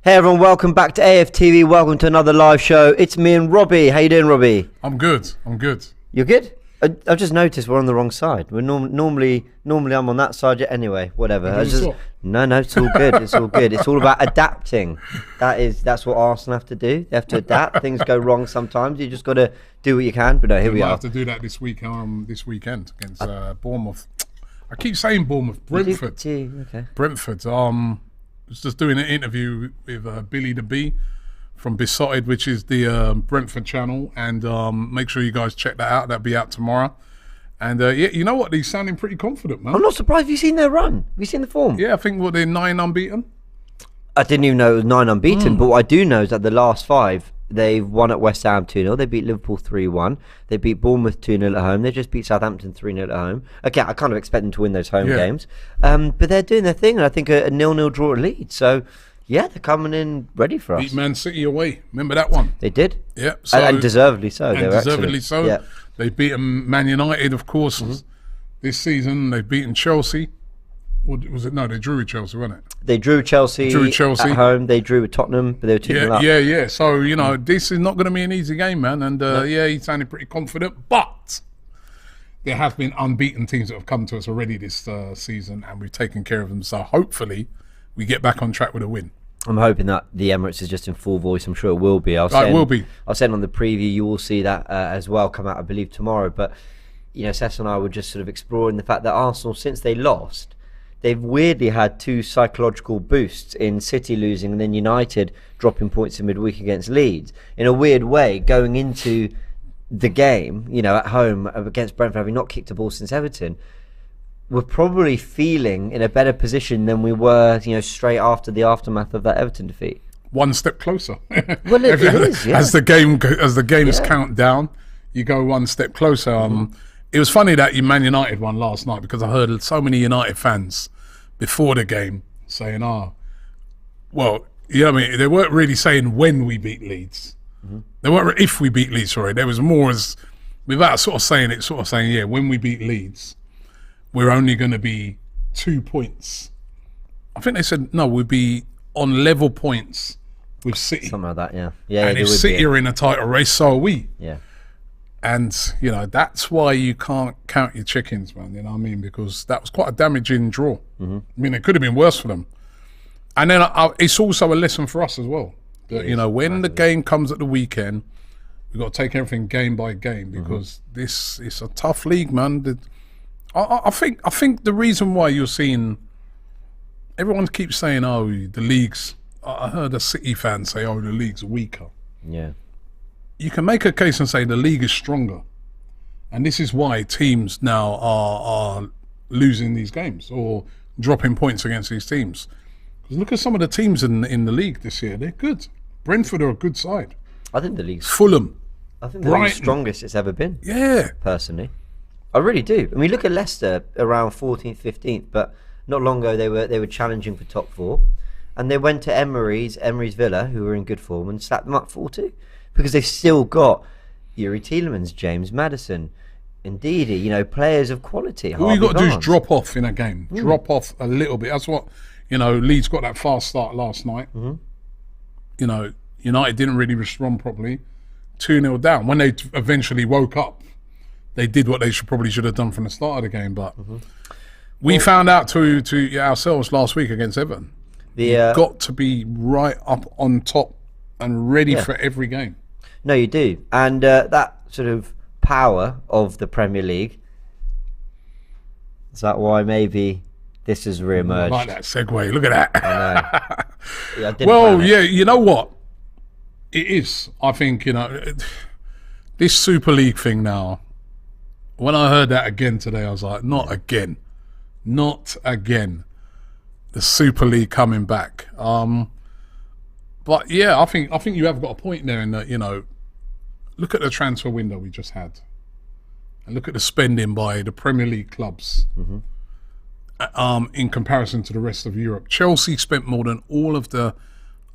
Hey everyone, welcome back to AFTV. Welcome to another live show. It's me and Robbie. How you doing, Robbie? I'm good. You're good? I've just noticed we're on the wrong side. We're normally I'm on that side. Anyway, whatever. No, it's all good. It's all good. It's all about adapting. That's what Arsenal have to do. They have to adapt. Things go wrong sometimes. You just got to do what you can. But no, here we are. Have to do that this weekend against Bournemouth. I keep saying Bournemouth. Brentford. Okay. Brentford. Was just doing an interview with Billy the Bee from Besotted, which is the Brentford channel, and make sure you guys check that out. That'll be out tomorrow. And yeah, you know what? He's sounding pretty confident, man. I'm not surprised. Have you seen their run? Have you seen the form? Yeah, I think they're 9 unbeaten. I didn't even know it was 9 unbeaten, but what I do know is that the last 5, they've won at West Ham 2-0. They beat Liverpool 3-1. They beat Bournemouth 2-0 at home. They just beat Southampton 3-0 at home. Okay, I kind of expect them to win those home games. But they're doing their thing, and I think a 0-0 draw at Leeds. So, yeah, they're coming in ready for us. Beat Man City away. Remember that one? They did. Yeah. So, and deservedly so. And deservedly so. Yeah. They've beaten Man United, of course, this season. They've beaten Chelsea. Or was it? No, they drew with Chelsea, wasn't it? They drew Chelsea at home. They drew with Tottenham, but they were 2-0 up. Yeah. So, you know, this is not going to be an easy game, man. And, yeah, he sounded pretty confident. But there have been unbeaten teams that have come to us already this season, and we've taken care of them. So, hopefully, we get back on track with a win. I'm hoping that the Emirates is just in full voice. I'm sure it will be. I'll send on the preview. You will see that as well come out, I believe, tomorrow. But, you know, Seth and I were just sort of exploring the fact that Arsenal, since they lost, they've weirdly had 2 psychological boosts in City losing and then United dropping points in midweek against Leeds. In a weird way, going into the game, you know, at home against Brentford, having not kicked a ball since Everton, we're probably feeling in a better position than we were, you know, straight after the aftermath of that Everton defeat. One step closer. Well, it is, yeah. As the games count down, you go one step closer. It was funny that Man United won last night, because I heard so many United fans before the game saying, well, you know what I mean? They weren't really saying when we beat Leeds. They weren't if we beat Leeds, sorry. There was more as, without sort of saying, yeah, when we beat Leeds, we're only going to be 2 points. I think they said, no, we'll be on level points with City. Something like that, yeah. And if City are in a title race, so are we. Yeah. And, you know, that's why you can't count your chickens, man, you know what I mean? Because that was quite a damaging draw. I mean, it could have been worse for them. And then it's also a lesson for us as well. That, you know, when the game comes at the weekend, we've got to take everything game by game, because this is a tough league, man. I think the reason why you're seeing, everyone keeps saying, oh, the league's, I heard a City fan say, oh, the league's weaker. Yeah. You can make a case and say the league is stronger, and this is why teams now are losing these games or dropping points against these teams. Because look at some of the teams in the league this year; they're good. Brentford are a good side. I think the league's Fulham. I think the league's strongest it's ever been. Yeah, personally, I really do. I mean, look at Leicester around 14th, 15th, but not long ago they were challenging for top 4, and they went to Emery's Villa, who were in good form, and slapped them up 4-2. Because they've still got Yuri Tielemans, James Maddison, Ndidi, you know, players of quality. All you got to do is drop off in a game. Drop off a little bit. That's what, you know, Leeds got that fast start last night. You know, United didn't really respond properly. 2-0 down. When they eventually woke up, they did what they probably should have done from the start of the game. But we found out to ourselves last week against Everton. You've got to be right up on top and ready for every game. No, you do. And that sort of power of the Premier League, is that why maybe this has re-emerged? I like that segue. Look at that. I know. Yeah, you know what? It is. I think, you know, this Super League thing now, when I heard that again today, I was like, not again. Not again. The Super League coming back. But yeah, I think you have got a point there in that, you know, look at the transfer window we just had, and look at the spending by the Premier League clubs in comparison to the rest of Europe. Chelsea spent more than all of the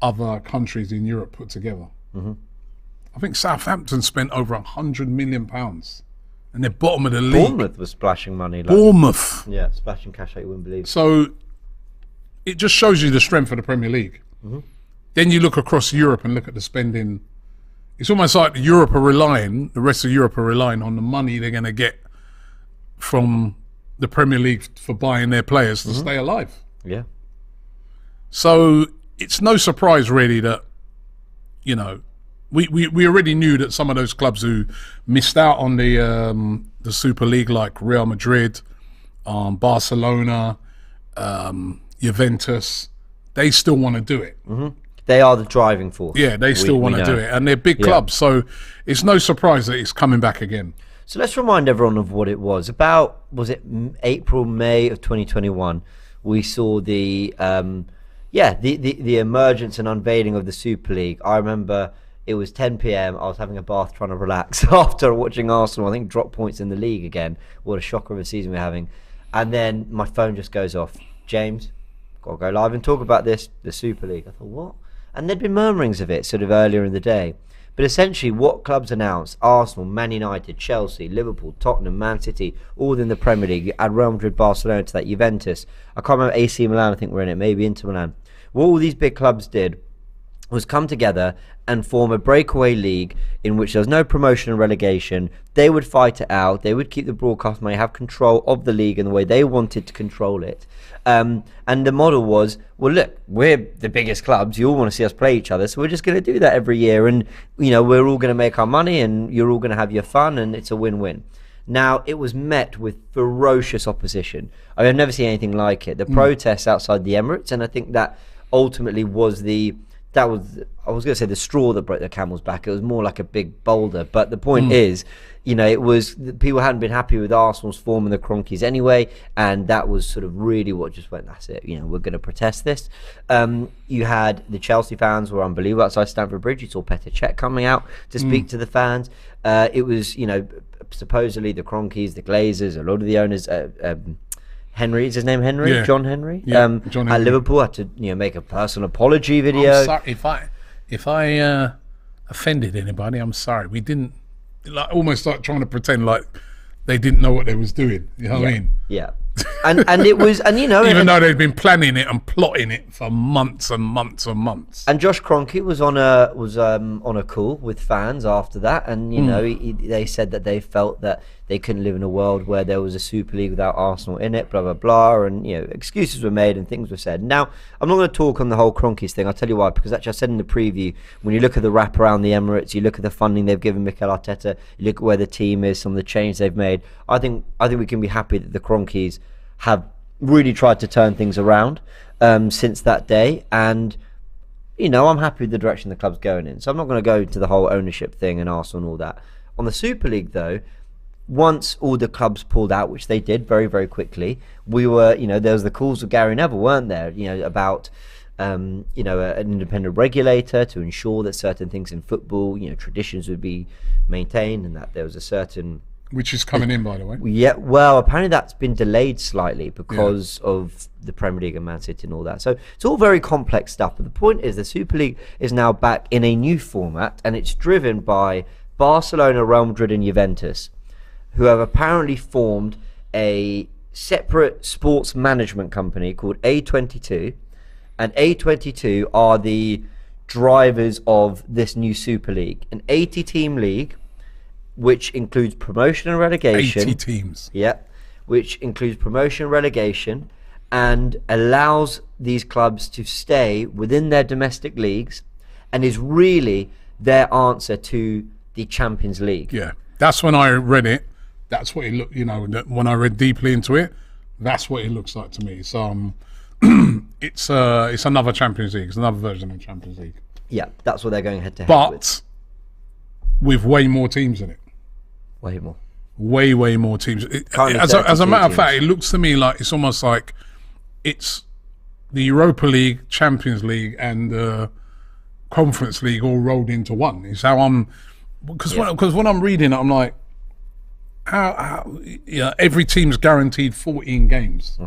other countries in Europe put together. I think Southampton spent over £100 million, and they're bottom of the league. Bournemouth was splashing money. Bournemouth. Yeah, splashing cash out you wouldn't believe. So it just shows you the strength of the Premier League. then you look across Europe and look at the spending. It's almost like the rest of Europe are relying on the money they're going to get from the Premier League for buying their players to stay alive. Yeah. So it's no surprise really that, you know, we already knew that some of those clubs who missed out on the Super League, like Real Madrid, Barcelona, Juventus, they still want to do it. They are the driving force. Yeah, they still want to do it, and they're big clubs, so it's no surprise that it's coming back again. So let's remind everyone of what it was. Was it April, May of 2021? We saw the emergence and unveiling of the Super League. I remember it was 10 p.m. I was having a bath trying to relax after watching Arsenal, I think, drop points in the league again. What a shocker of a season we're having. And then my phone just goes off. James, got to go live and talk about this, the Super League. I thought, what? And there'd been murmurings of it sort of earlier in the day. But essentially what clubs announced, Arsenal, Man United, Chelsea, Liverpool, Tottenham, Man City, all in the Premier League, add Real Madrid, Barcelona to that, Juventus. I can't remember, AC Milan, I think we're in it, maybe Inter Milan. What all these big clubs did was come together and form a breakaway league in which there was no promotion and relegation. They would fight it out. They would keep the broadcast money, have control of the league in the way they wanted to control it. And the model was, well, look, we're the biggest clubs. You all want to see us play each other, so we're just going to do that every year. And, you know, we're all going to make our money and you're all going to have your fun, and it's a win-win. Now, it was met with ferocious opposition. I mean, I've never seen anything like it. The protests outside the Emirates, and I think that ultimately was I was going to say the straw that broke the camel's back. It was more like a big boulder. But the point is, you know, it was people hadn't been happy with Arsenal's form in the Kroenkes anyway, and that was sort of really what just went, that's it, you know, we're going to protest this. You had the Chelsea fans were unbelievable outside Stamford Bridge. You saw Petr Cech coming out to speak to the fans. It was, you know, supposedly the Kroenkes, the Glazers, a lot of the owners, Henry, is his name Henry? Yeah. John Henry? Yeah, John Henry. At Liverpool had to, you know, make a personal apology video. I'm sorry if I offended anybody. I'm sorry. We didn't, like, almost like trying to pretend like they didn't know what they was doing. You know what I mean? Yeah. And it was, and you know, even though they'd been planning it and plotting it for months and months and months. And Josh Kroenke was on a call with fans after that, and you know, they said that they felt that they couldn't live in a world where there was a Super League without Arsenal in it, blah blah blah, and you know, excuses were made and things were said. Now, I'm not going to talk on the whole Kroenkes thing. I'll tell you why, because actually I said in the preview, when you look at the wrap around the Emirates, you look at the funding they've given Mikel Arteta, you look at where the team is, some of the change they've made. I think we can be happy that the Kroenkes have really tried to turn things around since that day, and you know, I'm happy with the direction the club's going in. So I'm not going to go to the whole ownership thing and Arsenal and all that. On the Super League though, once all the clubs pulled out, which they did very, very quickly, we were, you know, there was the calls of Gary Neville, weren't there, you know, about you know, an independent regulator to ensure that certain things in football, you know, traditions would be maintained, and that there was a certain, which is coming in, by the way. Yeah, well, apparently that's been delayed slightly because of the Premier League and Man City and all that. So it's all very complex stuff. But the point is, the Super League is now back in a new format, and it's driven by Barcelona, Real Madrid, and Juventus, who have apparently formed a separate sports management company called A22. And A22 are the drivers of this new Super League, an 80-team league, which includes promotion and relegation. 80 teams. Yeah, which includes promotion and relegation, and allows these clubs to stay within their domestic leagues, and is really their answer to the Champions League. Yeah, that's when I read it. That's what it looked, you know, when I read deeply into it, that's what it looks like to me. So it's another Champions League. It's another version of Champions League. Yeah, that's what they're going head to head but with. With way more teams in it. Way more. Way more teams. As a matter of fact, it looks to me like it's almost like it's the Europa League, Champions League, and the Conference League all rolled into one. It's how I'm, because when I'm reading it, I'm like, how yeah, every team's guaranteed 14 games.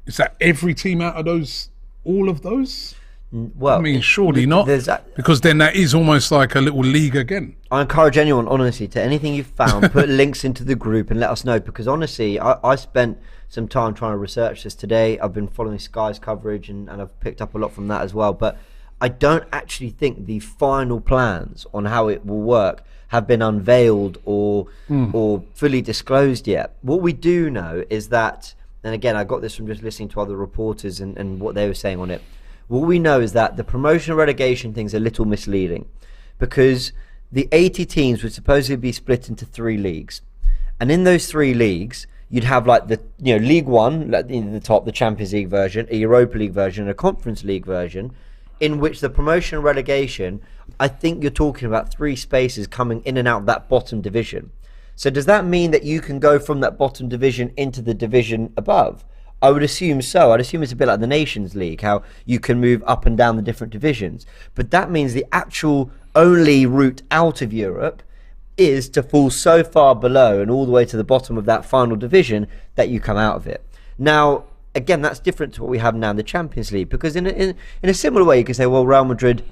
Is that every team out of those, all of those? Well, I mean, surely not, because then that is almost like a little league again. I encourage anyone, honestly, to anything you've found, put links into the group and let us know, because honestly, I spent some time trying to research this today. I've been following Sky's coverage and I've picked up a lot from that as well. But I don't actually think the final plans on how it will work have been unveiled or fully disclosed yet. What we do know is that, and again, I got this from just listening to other reporters and what they were saying on it. What we know is that the promotion relegation thing's a little misleading, because the 80 teams would supposedly be split into 3 leagues. And in those 3 leagues, you'd have like the League One, like in the top, the Champions League version, a Europa League version, a Conference League version, in which the promotion and relegation, I think you're talking about 3 spaces coming in and out of that bottom division. So does that mean that you can go from that bottom division into the division above? I would assume so. I'd assume it's a bit like the Nations League, how you can move up and down the different divisions. But that means the actual only route out of Europe is to fall so far below and all the way to the bottom of that final division that you come out of it. Now, again, that's different to what we have now in the Champions League, because in a similar way, you can say, well, Real Madrid,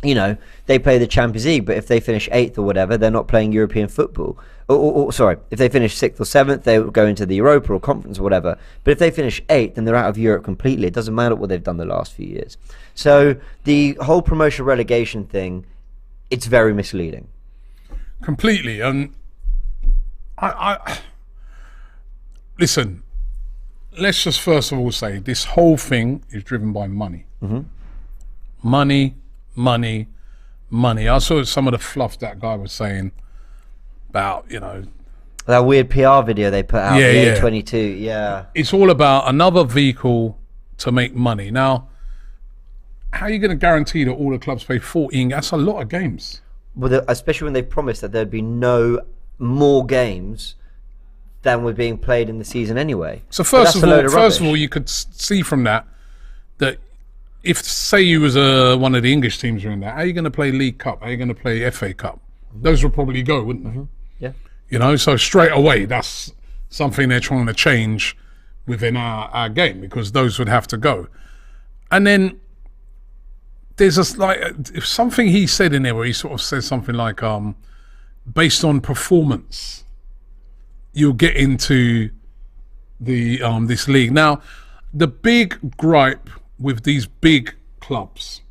they play the Champions League, but if they finish 8th or whatever, they're not playing European football. Or sorry, if they finish 6th or 7th, they will go into the Europa or Conference or whatever. But if they finish 8th, then they're out of Europe completely. It doesn't matter what they've done the last few years. So the whole promotion relegation thing, it's very misleading. Completely. I listen, let's just first of all say this whole thing is driven by money. Money. I saw some of the fluff that guy was saying about, that weird PR video they put out, the A22, yeah. It's all about another vehicle to make money. Now, how are you going to guarantee that all the clubs play 14? That's a lot of games. Well, especially when they promised that there'd be no more games than were being played in the season anyway. So first of all, you could see from that if, say, you was one of the English teams are in there, how are you going to play League Cup? How are you going to play FA Cup? Those would probably go, wouldn't they? Yeah. So straight away, that's something they're trying to change within our game, because those would have to go. And then there's something he said in there where he sort of says something like, based on performance, you'll get into the this league. Now, the big gripe with these big clubs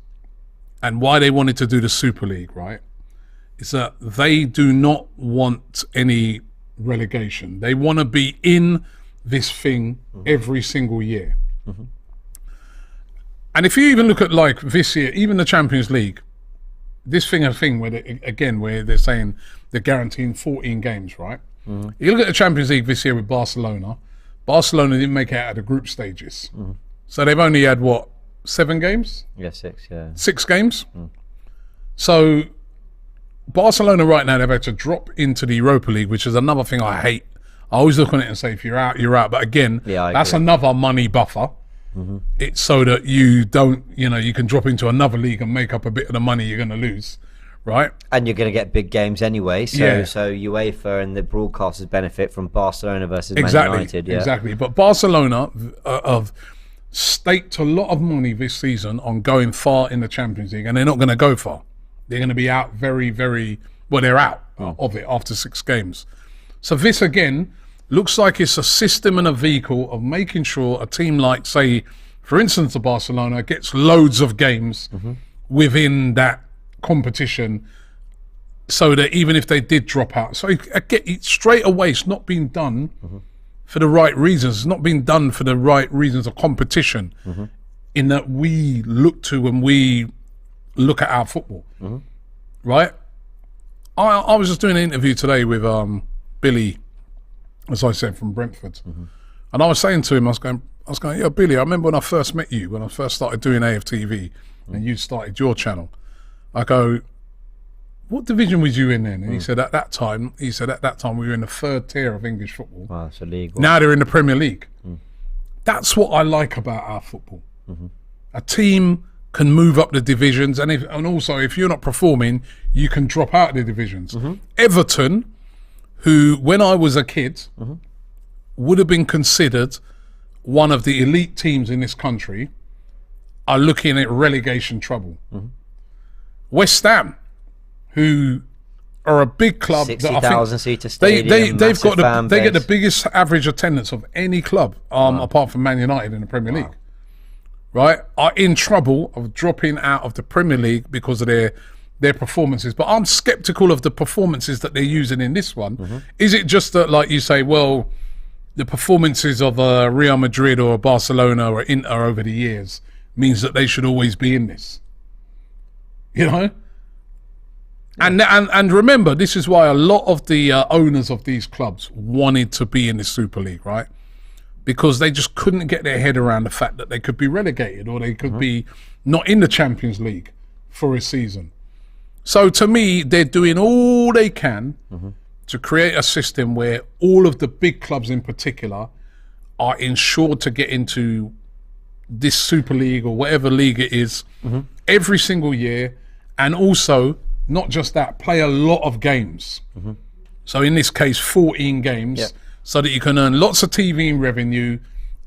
and why they wanted to do the Super League, right, is that they do not want any relegation. They want to be in this thing every single year. And if you even look at like this year, even the Champions League, this thing where they're saying they're guaranteeing 14 games, right? You look at the Champions League this year with Barcelona. Barcelona didn't make it out of the group stages. So they've only had, 7 games? Yeah, 6, yeah. 6 games? So Barcelona right now, they've had to drop into the Europa League, which is another thing I hate. I always look on it and say, if you're out, you're out. But again, that's another money buffer. It's so that you don't, you can drop into another league and make up a bit of the money you're going to lose, right? And you're going to get big games anyway. So UEFA and the broadcasters benefit from Barcelona versus Man United. Yeah. Exactly. But Barcelona have staked a lot of money this season on going far in the Champions League, and they're not going to go far. They're going to be out very, very, they're out of it after 6 games. So this, again, looks like it's a system and a vehicle of making sure a team like, say, for instance, the Barcelona gets loads of games within that competition, so that even if they did drop out, so it straight away, it's not being done for the right reasons. It's not being done for the right reasons of competition, in that we look to when we look at our football, right? I was just doing an interview today with Billy, as I said, from Brentford, and I was saying to him, I was going, yeah, Billy, I remember when I first met you, when I first started doing AFTV, and you started your channel. I go, what division was you in then? And he said, at that time, we were in the 3rd tier of English football. Wow, it's a League One. Now they're in the Premier League. That's what I like about our football. A team can move up the divisions, and also if you're not performing, you can drop out of the divisions. Everton, who when I was a kid would have been considered one of the elite teams in this country, are looking at relegation trouble. West Ham, who are a big club, 60,000 seater stadium, they get the biggest average attendance of any club, apart from Man United in the Premier League. right, are in trouble of dropping out of the Premier League because of their performances. But I'm sceptical of the performances that they're using in this one. Is it just that, like you say, well, the performances of a Real Madrid or a Barcelona or Inter over the years means that they should always be in this? You know? And remember, this is why a lot of the owners of these clubs wanted to be in the Super League, right? Because they just couldn't get their head around the fact that they could be relegated or they could be not in the Champions League for a season. So to me, they're doing all they can to create a system where all of the big clubs in particular are ensured to get into this Super League or whatever league it is every single year, and also not just that, play a lot of games. So in this case, 14 games, so that you can earn lots of TV revenue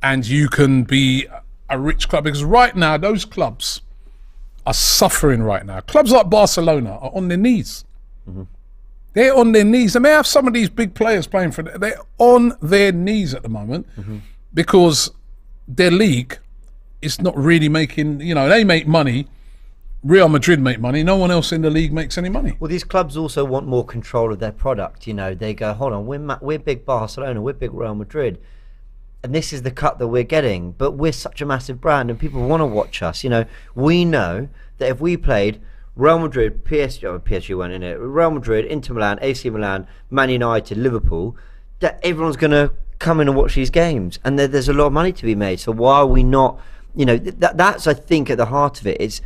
and you can be a rich club. Because right now, those clubs are suffering right now. Clubs like Barcelona are on their knees. They're on their knees. And they have some of these big players playing for them. They're on their knees at the moment because their league is not really making, you know, they make money. Real Madrid make money. No one else in the league makes any money. Well, these clubs also want more control of their product. You know, they go, hold on, we're big Barcelona, we're big Real Madrid, and this is the cut that we're getting. But we're such a massive brand, and people want to watch us. You know, we know that if we played Real Madrid, PSG weren't in it, Real Madrid, Inter Milan, AC Milan, Man United, Liverpool, that everyone's going to come in and watch these games, and there's a lot of money to be made. So why are we not? You know, that's I think at the heart of it. It's,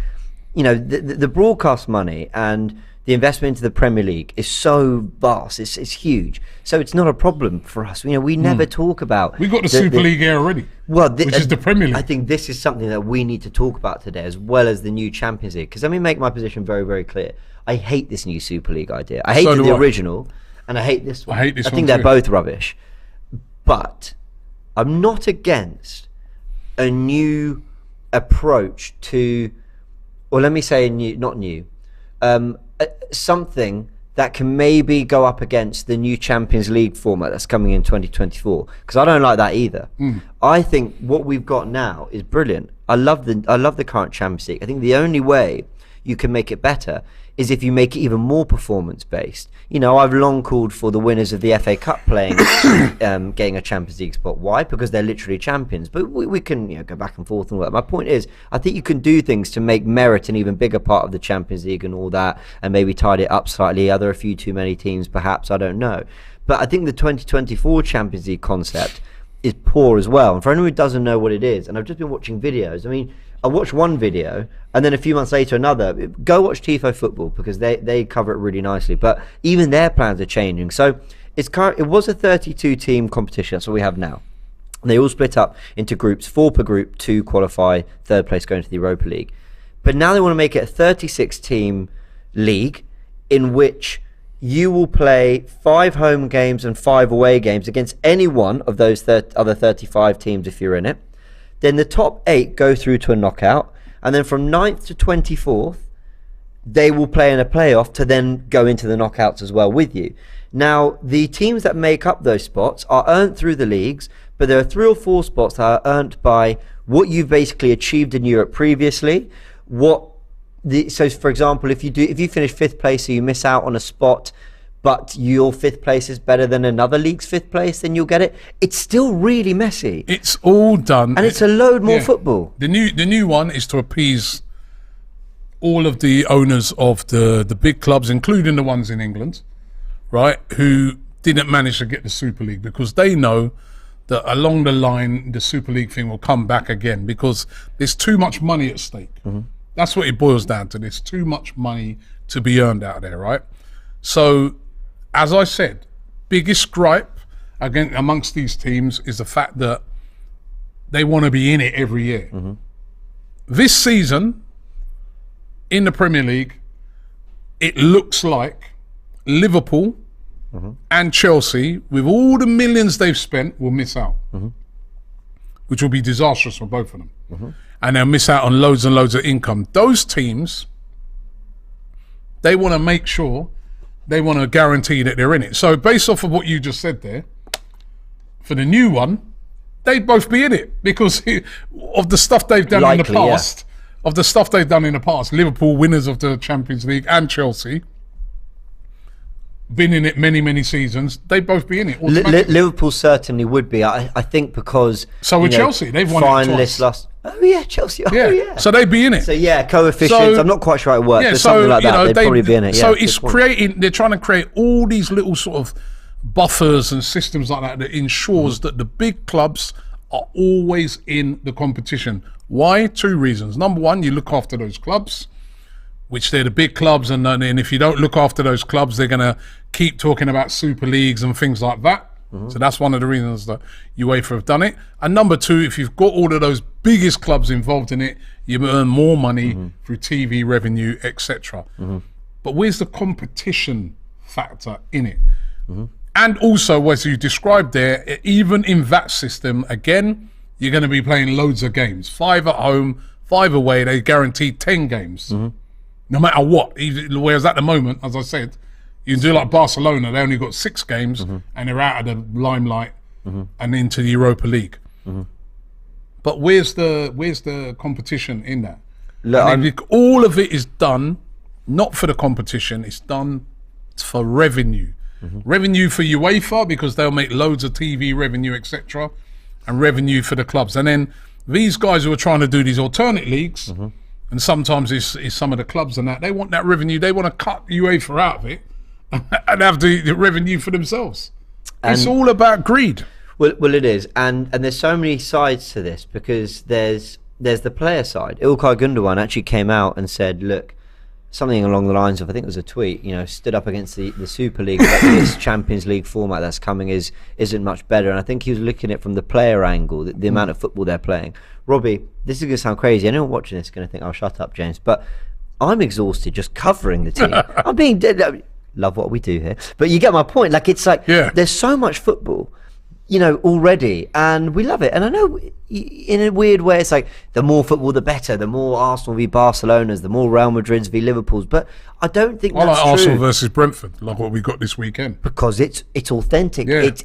you know, the broadcast money and the investment into the Premier League is so vast, it's huge. So it's not a problem for us. You know, we never talk about... We've got the Super League here already, which is the Premier League. I think this is something that we need to talk about today, as well as the new Champions League. Because let me make my position very, very clear. I hate this new Super League idea. I hated the original, and I hate this one. I think they're both rubbish. But I'm not against a new approach to... Or let me say something that can maybe go up against the new Champions League format that's coming in 2024. Because I don't like that either. I think what we've got now is brilliant. I love the current Champions League. I think the only way you can make it better is if you make it even more performance based. You know, I've long called for the winners of the FA Cup playing, getting a Champions League spot. Why? Because they're literally champions. But we can, you know, go back and forth and all that. My point is, I think you can do things to make merit an even bigger part of the Champions League and all that, and maybe tidy it up slightly. Are there a few too many teams? Perhaps, I don't know. But I think the 2024 Champions League concept is poor as well. And for anyone who doesn't know what it is, and I've just been watching videos. I mean, I watched one video and then a few months later another. Go watch Tifo Football because they cover it really nicely. But even their plans are changing. So it was a 32 team competition. That's what we have now. And they all split up into groups, 4 per group to qualify, third place going to the Europa League. But now they want to make it a 36 team league in which you will play 5 home games and 5 away games against any one of those other 35 teams if you're in it. Then the top 8 go through to a knockout, and then from 9th to 24th, they will play in a playoff to then go into the knockouts as well with you. Now, the teams that make up those spots are earned through the leagues, but there are 3 or 4 spots that are earned by what you've basically achieved in Europe previously. So, for example, if you finish 5th place, so you miss out on a spot, but your 5th place is better than another league's 5th place, then you'll get it. It's still really messy. It's all done. And it's a load more football. The new one is to appease all of the owners of the big clubs, including the ones in England, right, who didn't manage to get the Super League, because they know that along the line, the Super League thing will come back again because there's too much money at stake. That's what it boils down to. There's too much money to be earned out there, right? So, as I said, biggest gripe amongst these teams is the fact that they want to be in it every year. This season, in the Premier League, it looks like Liverpool and Chelsea, with all the millions they've spent, will miss out, which will be disastrous for both of them. And they'll miss out on loads and loads of income. Those teams, they want to make sure, they want to guarantee that they're in it. So based off of what you just said there, for the new one, they'd both be in it because of the stuff they've done in the past. Of the stuff they've done in the past, Liverpool, winners of the Champions League, and Chelsea, been in it many seasons. They'd both be in it. Liverpool certainly would be. I think because so with Chelsea, they've won it twice. Oh yeah, Chelsea. Oh yeah. So they'd be in it. So yeah, coefficients. I'm not quite sure how it works. But something like that. They'd probably be in it. So it's creating. They're trying to create all these little sort of buffers and systems like that ensures that the big clubs are always in the competition. Why? 2 reasons. Number one, you look after those clubs, which they're the big clubs, and if you don't look after those clubs, they're going to keep talking about Super Leagues and things like that. So that's one of the reasons that UEFA have done it. And number 2, if you've got all of those biggest clubs involved in it, you earn more money through TV revenue, etc. But where's the competition factor in it? And also, as you described there, even in that system, again, you're going to be playing loads of games. 5 at home, 5 away. They guarantee 10 games, no matter what. Whereas at the moment, as I said, you can do like Barcelona. They only got 6 games, and they're out of the limelight and into the Europa League. But where's the competition in that? Look, all of it is done not for the competition. It's done for revenue. Revenue for UEFA because they'll make loads of TV revenue, etc., and revenue for the clubs. And then these guys who are trying to do these alternate leagues, and sometimes it's some of the clubs and that, they want that revenue. They want to cut UEFA out of it and have the revenue for themselves. And it's all about greed. Well, it is, and there's so many sides to this because there's the player side. İlkay Gündoğan actually came out and said, look, something along the lines of, I think it was a tweet, stood up against the Super League, that this Champions League format that's coming isn't much better. And I think he was looking at it from the player angle, the amount of football they're playing. Robbie, this is going to sound crazy. Anyone watching this is going to think, oh, shut up, James. But I'm exhausted just covering the team. I'm being dead. Love what we do here. But you get my point. Like, it's like, there's so much football, already, and we love it. And I know in a weird way it's like the more football the better, the more Arsenal v Barcelona's, the more Real Madrid's v Liverpool's, but I don't think that's like true. Arsenal versus Brentford, like what we got this weekend, because it's authentic. It's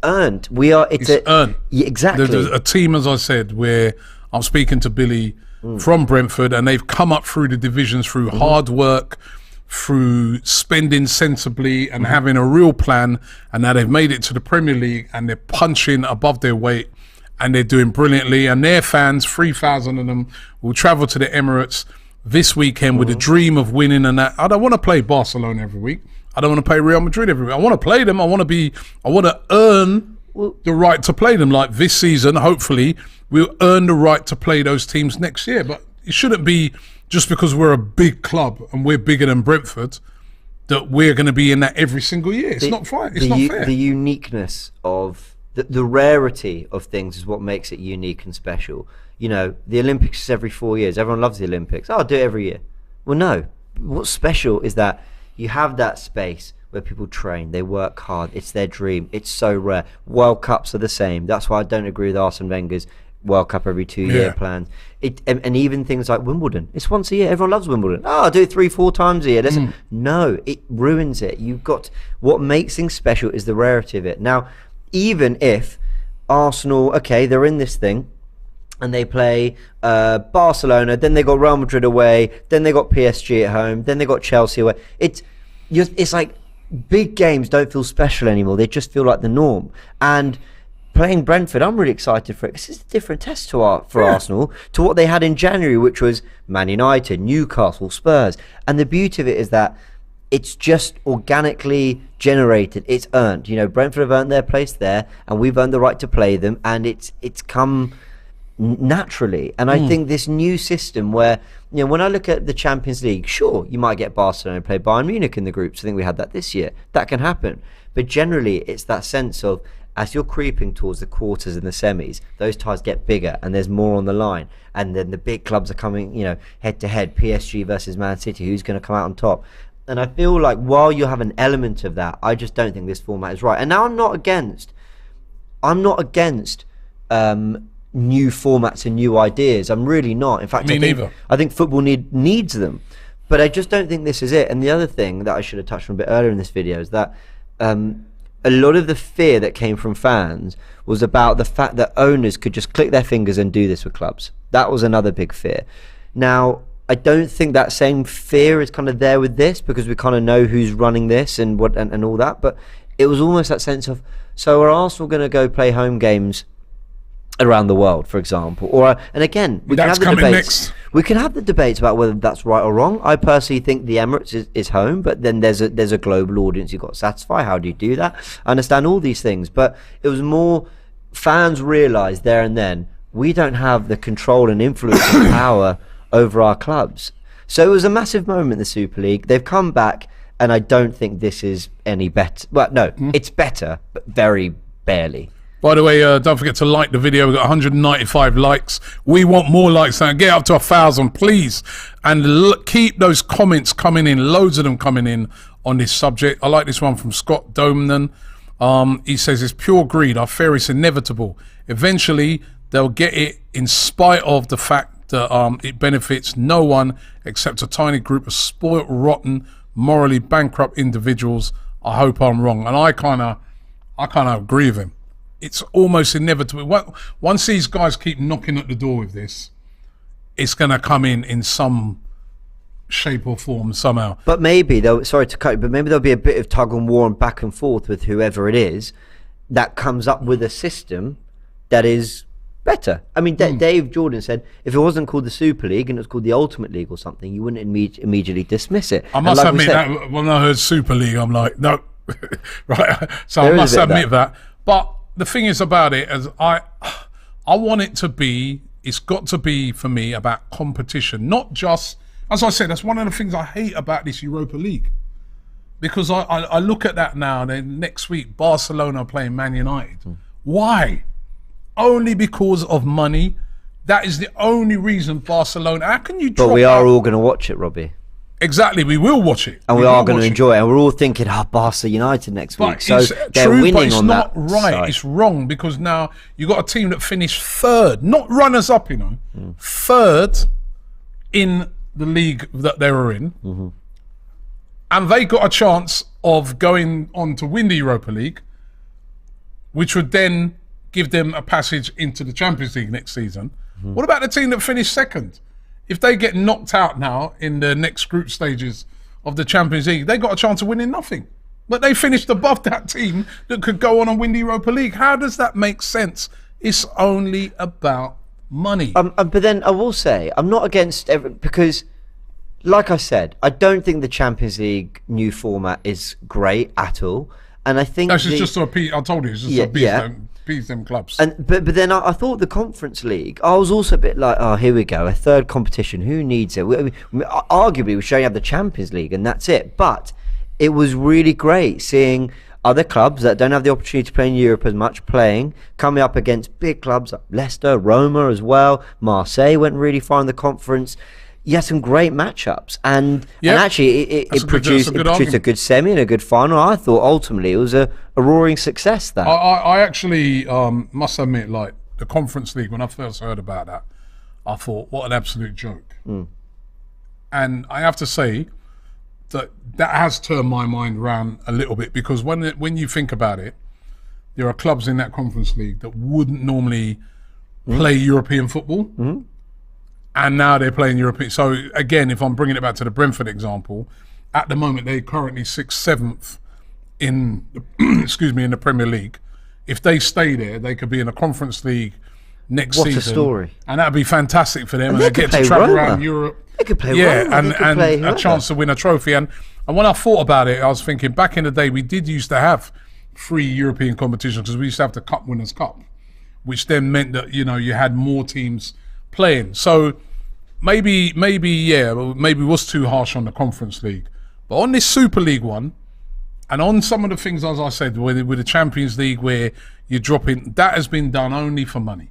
earned. It's earned. Yeah, exactly. There's a team, as I said, where I'm speaking to Billy from Brentford, and they've come up through the divisions through hard work, through spending sensibly and having a real plan, and now they've made it to the Premier League and they're punching above their weight and they're doing brilliantly, and their fans, 3,000 of them, will travel to the Emirates this weekend with a dream of winning. And that, I don't want to play Barcelona every week. I don't want to play Real Madrid every week. I want to play them. I want to earn the right to play them. Like this season, hopefully we'll earn the right to play those teams next year. But it shouldn't be just because we're a big club and we're bigger than Brentford that we're going to be in that every single year. It's not fine. It's not fair. The uniqueness of the rarity of things is what makes it unique and special. The Olympics is every 4 years. Everyone loves the Olympics. I'll do it every year. Well, no. What's special is that you have that space where people train, they work hard. It's their dream. It's so rare. World Cups are the same. That's why I don't agree with Arsene Wenger's World Cup every 2 year plan. And even things like Wimbledon, it's once a year. Everyone loves Wimbledon. I'll do it 3-4 times a year. No, it ruins it. What makes things special is the rarity of it. Now, even if Arsenal, okay, they're in this thing and they play Barcelona, then they got Real Madrid away, then they got PSG at home, then they got Chelsea away. It's like big games don't feel special anymore. They just feel like the norm. And playing Brentford, I'm really excited for it because it's a different test for Arsenal to what they had in January, which was Man United, Newcastle, Spurs. And the beauty of it is that it's just organically generated. It's earned. Brentford have earned their place there, and we've earned the right to play them, and it's come naturally. And I think this new system where, when I look at the Champions League, sure, you might get Barcelona play Bayern Munich in the groups. I think we had that this year. That can happen. But generally, it's that sense of, as you're creeping towards the quarters and the semis, those ties get bigger and there's more on the line. And then the big clubs are coming, head to head, PSG versus Man City, who's going to come out on top. And I feel like while you have an element of that, I just don't think this format is right. And now I'm not against new formats and new ideas. I'm really not. In fact, I think football needs them. But I just don't think this is it. And the other thing that I should have touched on a bit earlier in this video is that a lot of the fear that came from fans was about the fact that owners could just click their fingers and do this with clubs. That was another big fear. Now, I don't think that same fear is kind of there with this, because we kind of know who's running this and what and all that. But it was almost that sense of, so are Arsenal going to go play home games around the world, for example? Or and again, we can have the debates. Next. We can have the debates about whether that's right or wrong. I personally think the Emirates is home, but then there's a global audience you've got to satisfy. How do you do that? I understand all these things, but it was more fans realised there and then we don't have the control and influence and power over our clubs. So it was a massive moment in the Super League. They've come back, and I don't think this is any better. Well, no, it's better, but very barely. By the way, don't forget to like the video. We've got 195 likes. We want more likes now. Get up to 1,000, please. And keep those comments coming in, loads of them coming in on this subject. I like this one from Scott Domnan. He says, it's pure greed. I fear it's inevitable. Eventually, they'll get it in spite of the fact that it benefits no one except a tiny group of spoilt, rotten, morally bankrupt individuals. I hope I'm wrong. And I kind of agree with him. It's almost inevitable. Once these guys keep knocking at the door with this, it's going to come in some shape or form somehow. But maybe, sorry to cut you, but maybe there'll be a bit of tug and war and back and forth with whoever it is that comes up with a system that is better. I mean, Dave Jordan said if it wasn't called the Super League and it was called the Ultimate League or something, you wouldn't immediately dismiss it. I must admit that when I heard Super League, I'm like, no. Right. So I must admit that. But the thing is about it, as I want it to be, it's got to be for me about competition, not just, as I said, that's one of the things I hate about this Europa League, because I look at that now. Then next week Barcelona are playing Man United. Why? Only because of money. That is the only reason Barcelona. How can you? But we are all going to watch it, Robbie. Exactly, we will watch it, and we are going to enjoy it. And we're all thinking, Barca United next week. So they're winning on that. But it's not right. It's wrong, because now you got a team that finished third, not runners up, third in the league that they were in, and they got a chance of going on to win the Europa League, which would then give them a passage into the Champions League next season. What about the team that finished second? If they get knocked out now in the next group stages of the Champions League, they got a chance of winning nothing. But they finished above that team that could go on and win the Europa League. How does that make sense? It's only about money. But then I will say, I'm not against because, like I said, I don't think the Champions League new format is great at all. And I think that's just I told you, it's just them clubs. But then I thought the Conference League, I was also a bit like, oh, here we go, a third competition. Who needs it? Arguably, we should only have the Champions League and that's it. But it was really great seeing other clubs that don't have the opportunity to play in Europe as much coming up against big clubs like Leicester, Roma as well. Marseille went really far in the conference. You had some great matchups, and actually it produced a good semi and a good final. I thought ultimately it was a roaring success. That I actually must admit, like the Conference League, when I first heard about that, I thought, what an absolute joke. And I have to say that has turned my mind around a little bit, because when you think about it, there are clubs in that Conference League that wouldn't normally play European football. And now they're playing European. So again, if I'm bringing it back to the Brentford example, at the moment they're currently 6th, 7th in in the Premier League. If they stay there, they could be in a Conference League next season. What a story! And that'd be fantastic for them. And they get to travel around Europe. They could play Roma. and a chance to win a trophy. And when I thought about it, I was thinking back in the day we did used to have 3 European competitions, because we used to have the Cup Winners' Cup, which then meant that you had more teams playing. So maybe it was too harsh on the Conference League, but on this Super League one, and on some of the things, as I said, with the Champions League, where you're dropping, that has been done only for money.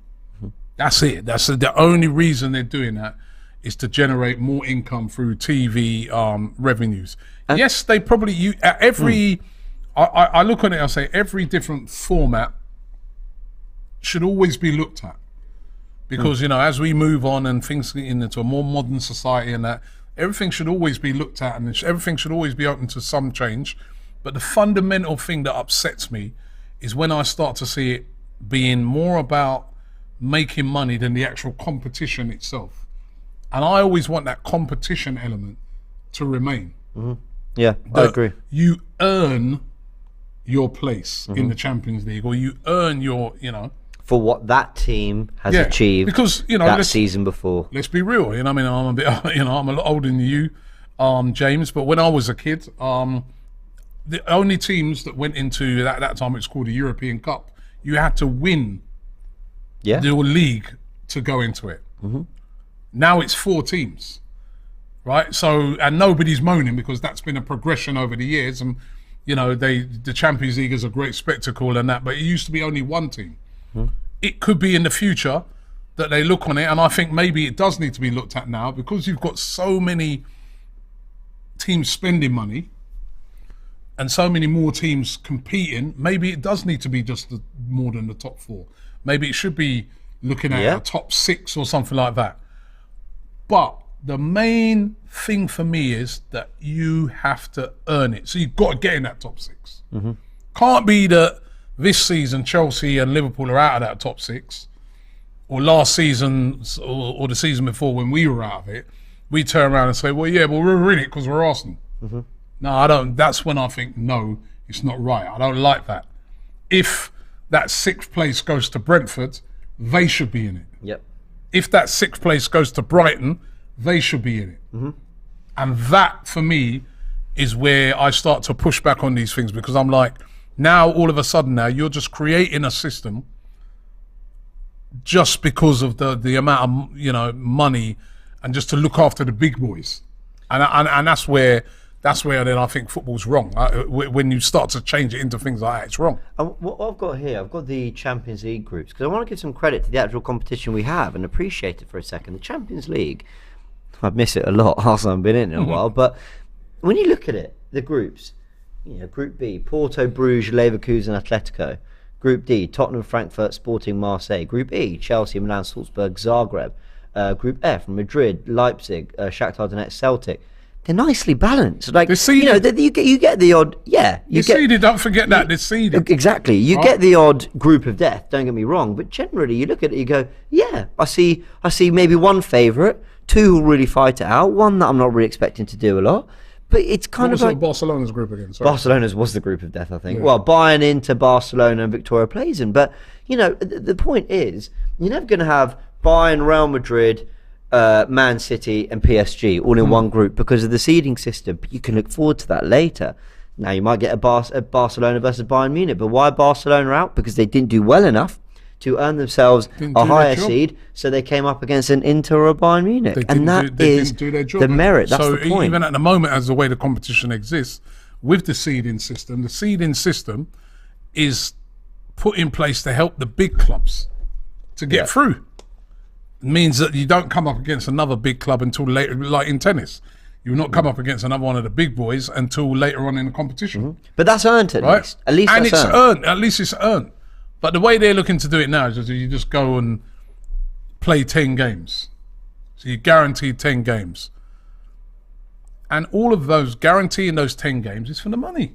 That's it. That's the only reason they're doing that, is to generate more income through TV revenues. Yes, they probably I look at it, I say every different format should always be looked at. Because, as we move on and things get into a more modern society, and that everything should always be looked at, and everything should always be open to some change. But the fundamental thing that upsets me is when I start to see it being more about making money than the actual competition itself. And I always want that competition element to remain. Mm-hmm. Yeah, I agree. You earn your place in the Champions League, or you earn your, for what that team has achieved because that season before. Let's be real. I mean, I'm a bit, I'm a lot older than you, James. But when I was a kid, the only teams that went into that time, it's called the European Cup. You had to win the league to go into it. Mm-hmm. Now it's 4 teams, right? So, and nobody's moaning because that's been a progression over the years, and the Champions League is a great spectacle and that. But it used to be only 1 team. Mm-hmm. It could be in the future that they look on it, and I think maybe it does need to be looked at now because you've got so many teams spending money and so many more teams competing. Maybe it does need to be just more than the top 4. Maybe it should be looking at a top 6 or something like that. But the main thing for me is that you have to earn it. So you've got to get in that top 6. Mm-hmm. Can't be that this season Chelsea and Liverpool are out of that top 6, or last season or the season before when we were out of it, we turn around and say, well, we're in it because we're Arsenal. Mm-hmm. No, I don't. That's when I think, no, it's not right. I don't like that. If that 6th place goes to Brentford, they should be in it. Yep. If that 6th place goes to Brighton, they should be in it. Mm-hmm. And that, for me, is where I start to push back on these things, because I'm like, now, all of a sudden now, you're just creating a system just because of the amount of, money, and just to look after the big boys. And that's where then I think football's wrong. When you start to change it into things like that, it's wrong. What I've got here, I've got the Champions League groups, because I want to give some credit to the actual competition we have and appreciate it for a second. The Champions League, I miss it a lot. Arsenal haven't been in a while, but when you look at it, the groups, Group B, Porto, Bruges, Leverkusen, Atletico. Group D, Tottenham, Frankfurt, Sporting, Marseille. Group E, Chelsea, Milan, Salzburg, Zagreb. Group F, Madrid, Leipzig, Shakhtar Donetsk, Celtic. They're nicely balanced. Like, you get the odd, you seeded, don't forget that, they're seeded. Exactly. You get the odd group of death, don't get me wrong, but generally you look at it, you go, I see maybe one favourite, 2 who'll really fight it out, 1 that I'm not really expecting to do a lot. But it's kind of like Barcelona's group again. Sorry. Barcelona's was the group of death, I think. Yeah. Well, Bayern, Inter, Barcelona, and Victoria plays in. But the point is, you're never going to have Bayern, Real Madrid, Man City, and PSG all in one group because of the seeding system. But you can look forward to that later. Now you might get a Barcelona versus Bayern Munich, but why Barcelona out? Because they didn't do well enough to earn themselves a higher seed, so they came up against an Inter or a Bayern Munich, and that is the merit. That's the point. Even at the moment, as the way the competition exists, with the seeding system is put in place to help the big clubs to get through. It means that you don't come up against another big club until later, like in tennis. You will not come up against another one of the big boys until later on in the competition. Mm-hmm. But that's earned at least. At least it's earned. At least it's earned. But the way they're looking to do it now is that you just go and play 10 games. So you're guaranteed 10 games. And all of those, guaranteeing those 10 games is for the money.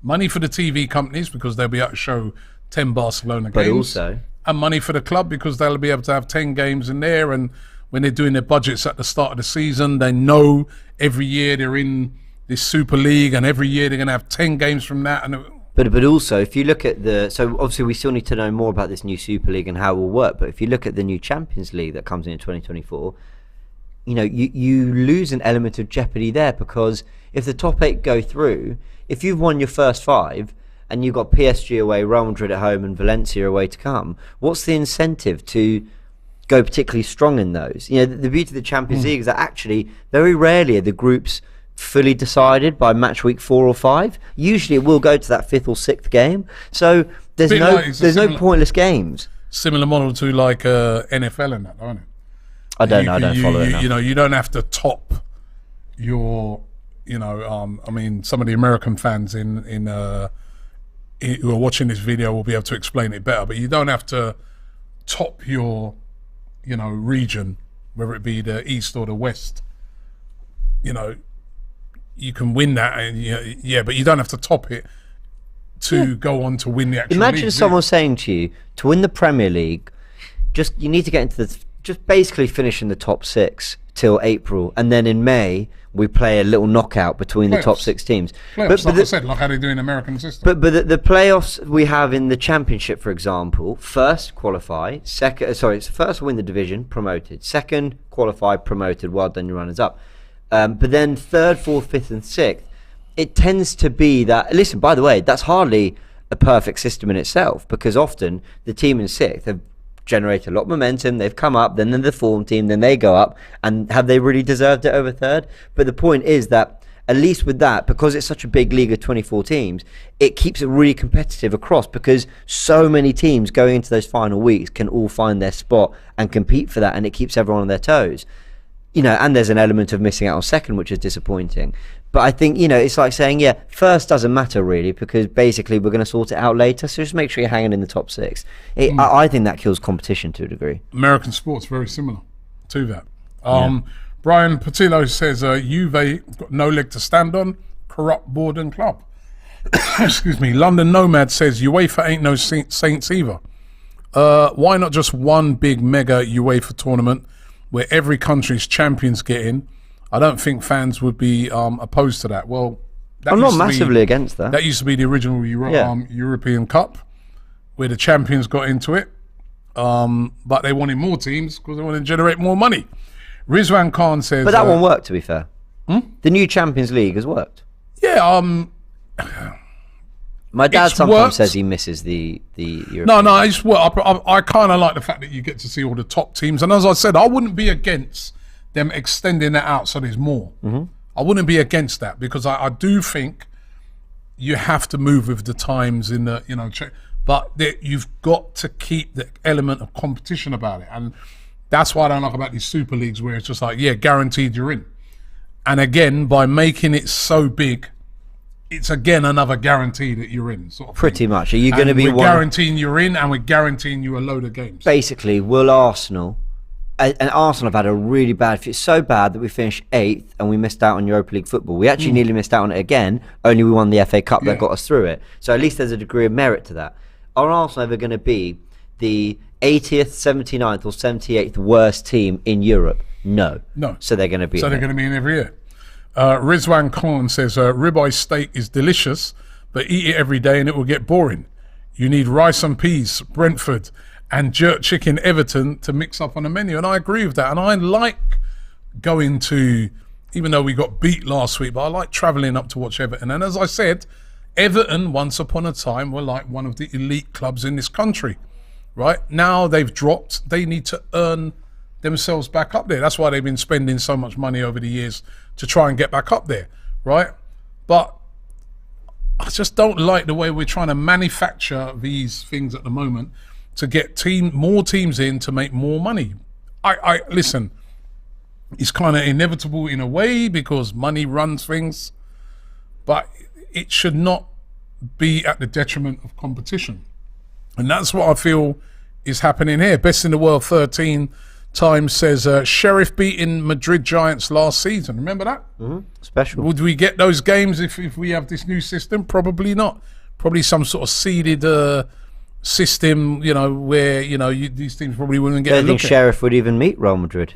Money for the TV companies because they'll be able to show 10 Barcelona games. But also... And money for the club because they'll be able to have 10 games in there. And when they're doing their budgets at the start of the season, they know every year they're in this Super League and every year they're going to have 10 games from that. And But also, if you look at so obviously we still need to know more about this new Super League and how it will work, but if you look at the new Champions League that comes in 2024, you lose an element of jeopardy there, because if the top 8 go through, if you've won your first 5 and you've got PSG away, Real Madrid at home and Valencia away to come, what's the incentive to go particularly strong in those? The beauty of the Champions League is that actually very rarely are the groups fully decided by match week 4 or 5. Usually it will go to that 5th or 6th game. So there's no pointless games. Similar model to like NFL and that, don't it? I don't know. I don't follow it. You don't have to top your. Some of the American fans who are watching this video will be able to explain it better. But you don't have to top your, region, whether it be the East or the West. you can win that, and but you don't have to top it to go on to win the actual Imagine league, someone saying to you, to win the Premier League, you need to get into just basically finish in the top 6 till April, and then in May we play a little knockout between the top 6 teams. Playoffs, like I said, like how they do in American system. But the playoffs we have in the Championship, for example, first qualify, first win the division, promoted. Second qualify, promoted. Well done, your runners up. But then third, fourth, fifth, and sixth, it tends to be that. Listen, by the way, that's hardly a perfect system in itself, because often the team in sixth have generated a lot of momentum, they've come up, then they're the form team, then they go up, and have they really deserved it over third? But the point is that at least with that, because it's such a big league of 24 teams, it keeps it really competitive across, because so many teams going into those final weeks can all find their spot and compete for that, and it keeps everyone on their toes. And there's an element of missing out on second, which is disappointing. But I think, it's like saying, first doesn't matter really, because basically we're going to sort it out later. So just make sure you're hanging in the top 6. I think that kills competition to a degree. American sport's very similar to that. Brian Patillo says, Juve got no leg to stand on, corrupt board and club. Excuse me. London Nomad says, UEFA ain't no saints either. Why not just one big mega UEFA tournament where every country's champions get in? I don't think fans would be opposed to that. Well, I'm not massively against that. That used to be the original European Cup, where the champions got into it, but they wanted more teams because they wanted to generate more money. Rizwan Khan says... But that one worked, to be fair. The new Champions League has worked. Yeah. My dad sometimes says he misses the European. No, it's worked. I kind of like the fact that you get to see all the top teams. And as I said, I wouldn't be against them extending that out so there's more. I wouldn't be against that, because I do think you have to move with the times in the, but you've got to keep the element of competition about it. And that's why I don't like about these super leagues, where it's just like, guaranteed you're in. And again, by making it so big, it's again another guarantee that you're in. Sort of Pretty much. Are you going to be guaranteeing you're in, and we're guaranteeing you a load of games? Basically, will Arsenal... And Arsenal have had a really bad... It's so bad that we finished 8th and we missed out on Europa League football. We actually nearly missed out on it again, only we won the FA Cup that got us through it. So at least there's a degree of merit to that. Are Arsenal ever going to be the 80th, 79th or 78th worst team in Europe? No. So they're going to be they're going to be in every year. Rizwan Khan says, ribeye steak is delicious, but eat it every day and it will get boring. You need rice and peas, Brentford, and jerk chicken Everton to mix up on the menu. And I agree with that. And I like going to, even though we got beat last week, but I like travelling up to watch Everton. And as I said, Everton, once upon a time, were like one of the elite clubs in this country, right? Now they've dropped. They need to earn themselves back up there. That's why they've been spending so much money over the years to try and get back up there, right? But I just don't like the way we're trying to manufacture these things at the moment to get more teams in to make more money. I listen, it's kind of inevitable in a way because money runs things, but it should not be at the detriment of competition. And that's what I feel is happening here. Best in the World 13 times says Sheriff beating Madrid Giants last season. Remember that? Special. Would we get those games if we have this new system? Probably not. Probably some sort of seeded system, where these teams probably wouldn't get. I don't think Sheriff would even meet Real Madrid.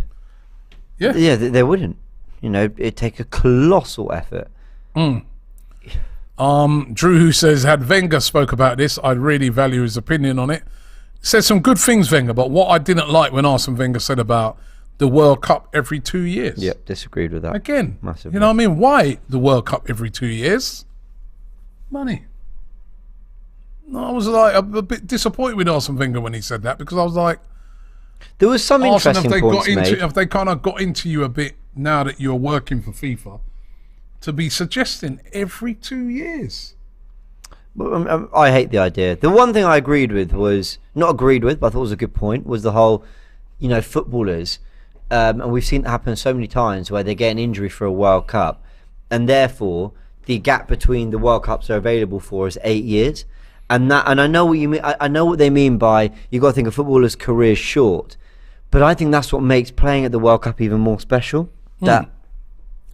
Yeah, they wouldn't. It'd take a colossal effort. Drew, who says, had Wenger spoke about this, I'd really value his opinion on it. Said some good things, Wenger, but what I didn't like when Arsene Wenger said about the World Cup every 2 years. Yep, disagreed with that. Again, massively. You know what I mean? Why the World Cup every 2 years? Money. I was like a bit disappointed with Arsene Wenger when he said that, because I was like, there was some interesting points made. Have they kind of got into you a bit now that you're working for FIFA to be suggesting every 2 years? I hate the idea. The one thing I not agreed with, but I thought was a good point, was the whole, footballers, and we've seen it happen so many times where they get an injury for a World Cup, and therefore the gap between the World Cups they're available for is 8 years. And I know what you mean. I know what they mean by you got to think a footballer's career is short, but I think that's what makes playing at the World Cup even more special. That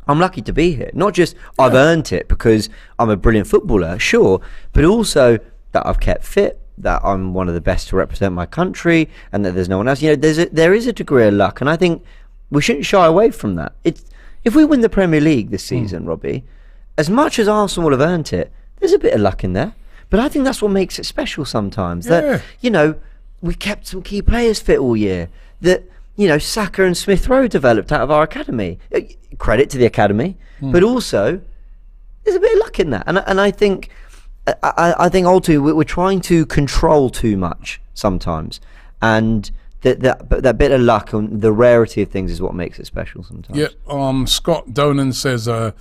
I'm lucky to be here. Not just I've earned it because I'm a brilliant footballer, sure, but also that I've kept fit, that I'm one of the best to represent my country, and that there's no one else. You know, there is a degree of luck, and I think we shouldn't shy away from that. If we win the Premier League this season, Robbie, as much as Arsenal will have earned it, there's a bit of luck in there. But I think that's what makes it special sometimes. Yeah. That, you know, we kept some key players fit all year. That, you know, Saka and Smith Rowe developed out of our academy. Credit to the academy, but also there's a bit of luck in that. And I think ultimately we're trying to control too much sometimes, and that bit of luck and the rarity of things is what makes it special sometimes. Yeah. Scott Donan says the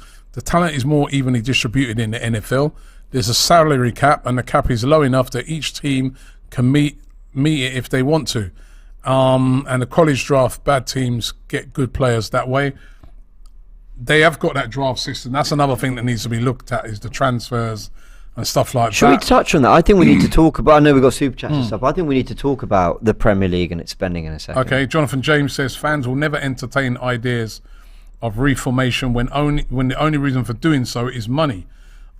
talent is more evenly distributed in the NFL. There's a salary cap, and the cap is low enough that each team can meet it if they want to. And the college draft, bad teams get good players that way. They have got that draft system. That's another thing that needs to be looked at, is the transfers and stuff like that. Should we touch on that? I think we need to talk about, I know we've got super chats and stuff, but I think we need to talk about the Premier League and its spending in a second. Okay, Jonathan James says fans will never entertain ideas of reformation when the only reason for doing so is money.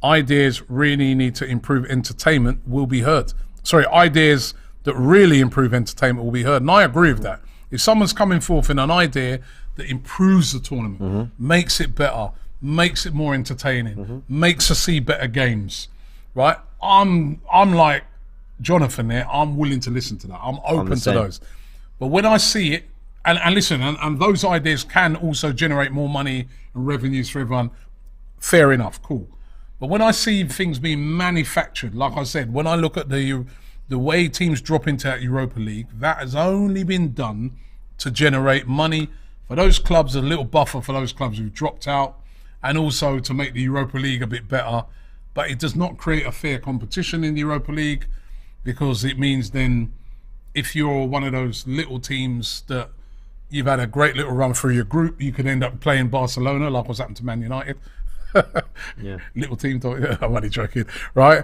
Ideas really need to improve entertainment will be heard. Ideas that really improve entertainment will be heard. And I agree with that. If someone's coming forth in an idea that improves the tournament, makes it better, makes it more entertaining, makes us see better games, right? I'm like Jonathan there. I'm willing to listen to that. I'm open to those. But when I see it, and listen, and those ideas can also generate more money and revenues for everyone, fair enough, cool. But when I see things being manufactured, like I said, when I look at the way teams drop into that Europa League, that has only been done to generate money for those clubs, a little buffer for those clubs who dropped out, and also to make the Europa League a bit better. But it does not create a fair competition in the Europa League, because it means then if you're one of those little teams that you've had a great little run through your group, you could end up playing Barcelona, like what's happened to Man United. Yeah. Little team, I'm only joking, right?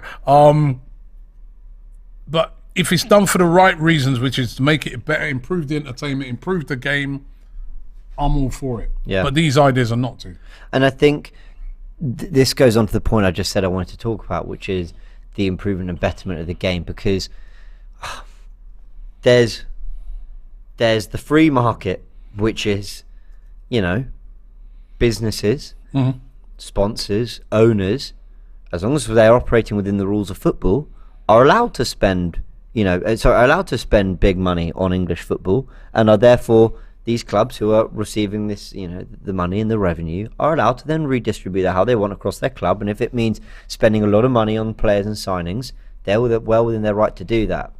But if it's done for the right reasons, which is to make it better, improve the entertainment, improve the game, I'm all for it. Yeah. But these ideas are not to. And I think this goes on to the point I just said I wanted to talk about, which is the improvement and betterment of the game, because there's the free market, which is, you know, businesses, sponsors, owners, as long as they're operating within the rules of football, are allowed to spend, allowed to spend big money on English football, and are therefore, these clubs who are receiving this, the money and the revenue, are allowed to then redistribute that how they want across their club. And if it means spending a lot of money on players and signings, they're well within their right to do that.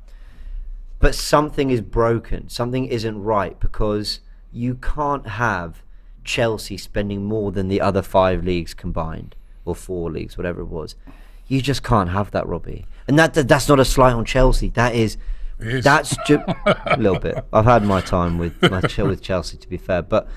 But something is broken, something isn't right, because you can't have Chelsea spending more than the other 5 leagues combined, or 4 leagues, whatever it was. You just can't have that, Robbie. And that's not a slight on Chelsea. That's just a little bit. I've had my time with Chelsea, to be fair. But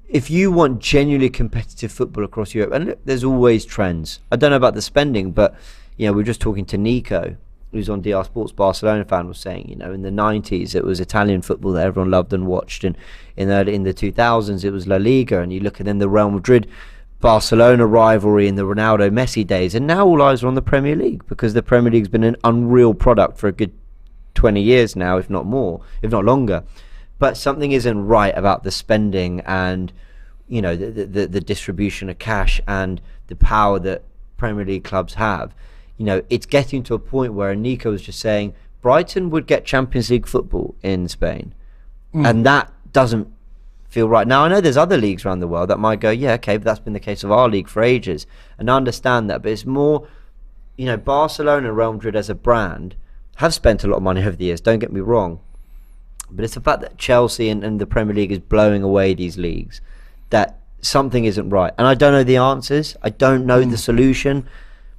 if you want genuinely competitive football across Europe, and look, there's always trends. I don't know about the spending, but we were just talking to Nico, who's on DR Sports, Barcelona fan, was saying, in the 90s it was Italian football that everyone loved and watched, and in the 2000s it was La Liga, and you look at then the Real Madrid Barcelona rivalry in the Ronaldo Messi days, and now all eyes are on the Premier League, because the Premier League's been an unreal product for a good 20 years now, if not more, if not longer. But something isn't right about the spending and the distribution of cash and the power that Premier League clubs have. It's getting to a point where Nico was just saying Brighton would get Champions League football in Spain, and that doesn't feel right. Now, I know there's other leagues around the world that might go, yeah, okay, but that's been the case of our league for ages, and I understand that, but it's more, Barcelona and Real Madrid as a brand have spent a lot of money over the years, don't get me wrong, but it's the fact that Chelsea and the Premier League is blowing away these leagues, that something isn't right. And I don't know the answers, I don't know the solution.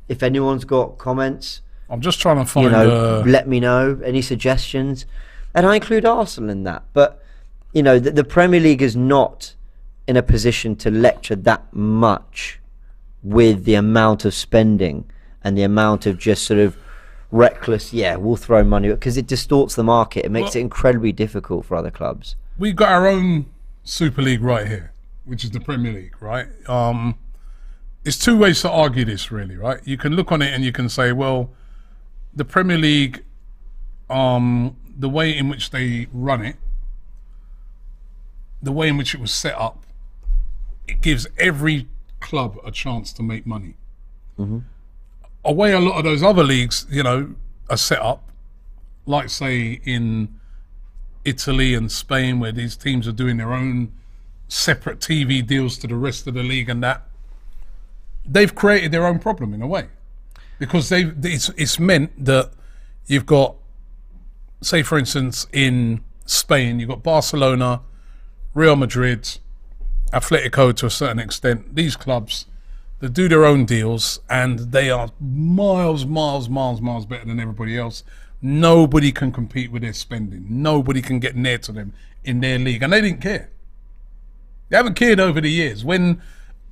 If anyone's got comments, I'm just trying to find let me know any suggestions, and I include Arsenal in that. But the Premier League is not in a position to lecture that much with the amount of spending and the amount of just sort of reckless, we'll throw money, because it distorts the market. It makes it incredibly difficult for other clubs. We've got our own Super League right here. which is the Premier League, right? It's two ways to argue this, really, right? You can look on it and you can say, well, the Premier League, the way in which they run it, the way in which it was set up, it gives every club a chance to make money. Mm-hmm. A way a lot of those other leagues, are set up, like say in Italy and Spain, where these teams are doing their own separate TV deals to the rest of the league and that, they've created their own problem in a way. Because it's meant that you've got, say for instance, in Spain, you've got Barcelona, Real Madrid, Atletico to a certain extent, these clubs that do their own deals, and they are miles better than everybody else. Nobody can compete with their spending. Nobody can get near to them in their league. And they didn't care. They haven't cared over the years. When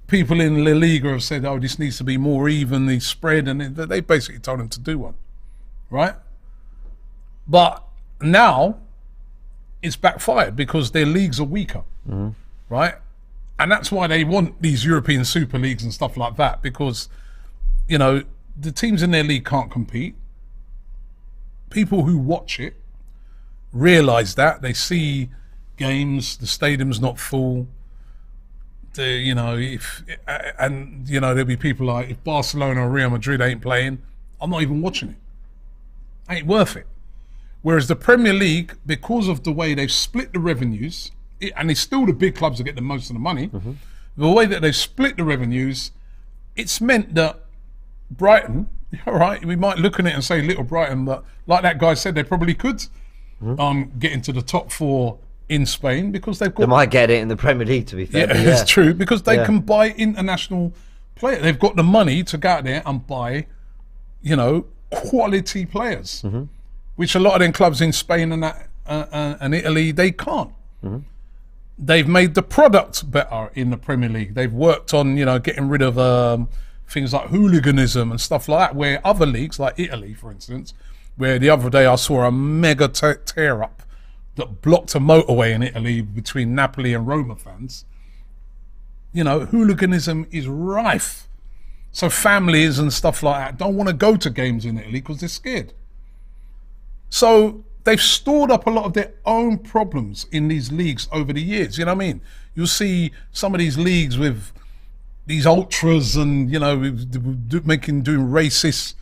people in La Liga have said, oh, this needs to be more evenly spread, and they basically told them to do one, right? But now it's backfired because their leagues are weaker, right? And that's why they want these European Super Leagues and stuff like that, because, the teams in their league can't compete. People who watch it realise that. They see games, the stadium's not full. There'll be people like, if Barcelona or Real Madrid ain't playing, I'm not even watching it. Ain't worth it. Whereas the Premier League, because of the way they've split the revenues, and it's still the big clubs that get the most of the money, the way that they've split the revenues, it's meant that Brighton, all right, we might look at it and say little Brighton, but like that guy said, they probably could get into the top 4 in Spain, because they've got... They might get it in the Premier League, to be fair. Yeah, it's true, because they can buy international players. They've got the money to go out there and buy, quality players, which a lot of them clubs in Spain and that and Italy, they can't. They've made the product better in the Premier League. They've worked on, getting rid of things like hooliganism and stuff like that, where other leagues, like Italy, for instance, where the other day I saw a mega tear-up that blocked a motorway in Italy between Napoli and Roma fans. Hooliganism is rife. So families and stuff like that don't want to go to games in Italy because they're scared. So they've stored up a lot of their own problems in these leagues over the years. You know what I mean? You'll see some of these leagues with these ultras and, doing racist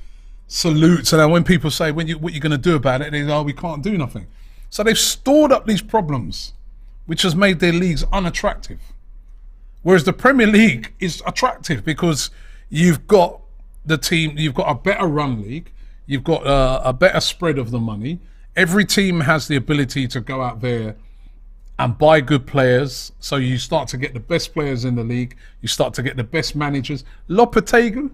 salutes. And then when people say, what are you going to do about it? They go, we can't do nothing. So they've stored up these problems, which has made their leagues unattractive. Whereas the Premier League is attractive because you've got you've got a better run league, you've got a better spread of the money. Every team has the ability to go out there and buy good players. So you start to get the best players in the league. You start to get the best managers. Lopetegui,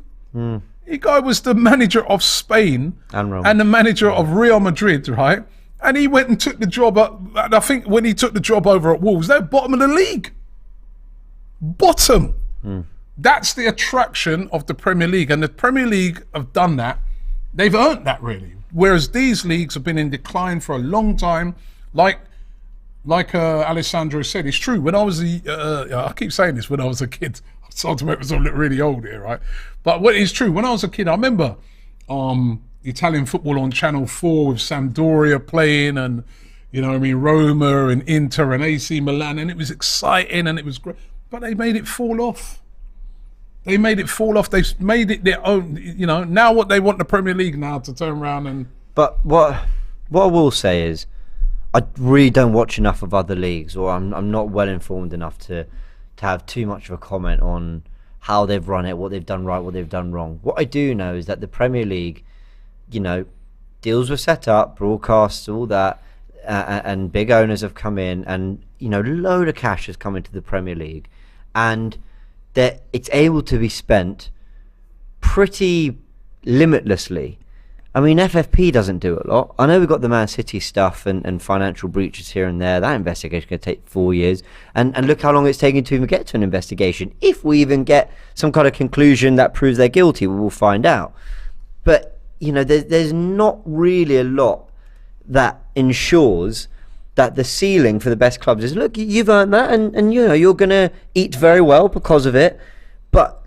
he guy was the manager of Spain and the manager of Real Madrid, right? And he went and took the job up. And I think when he took the job over at Wolves, they're bottom of the league. Bottom. That's the attraction of the Premier League. And the Premier League have done that. They've earned that, really. Whereas these leagues have been in decline for a long time. Like Alessandro said, it's true. When I was I keep saying this, when I was a kid, I'm starting to make myself look really old here, right? But what is true, when I was a kid, I remember Italian football on Channel 4 with Sampdoria playing and, Roma and Inter and AC Milan, and it was exciting and it was great. But they made it fall off. They've made it their own, now what they want the Premier League now to turn around and... But what I will say is, I really don't watch enough of other leagues, or I'm not well informed enough to have too much of a comment on how they've run it, what they've done right, what they've done wrong. What I do know is that the Premier League, deals were set up, broadcasts, all that, and big owners have come in, and load of cash has come into the Premier League, and that it's able to be spent pretty limitlessly. I mean, FFP doesn't do a lot. I know we've got the Man City stuff and financial breaches here and there. That investigation could take 4 years. And look how long it's taken to even get to an investigation. If we even get some kind of conclusion that proves they're guilty, we will find out. But, there's not really a lot that ensures that the ceiling for the best clubs is, look, you've earned that, and you know, you're going to eat very well because of it, but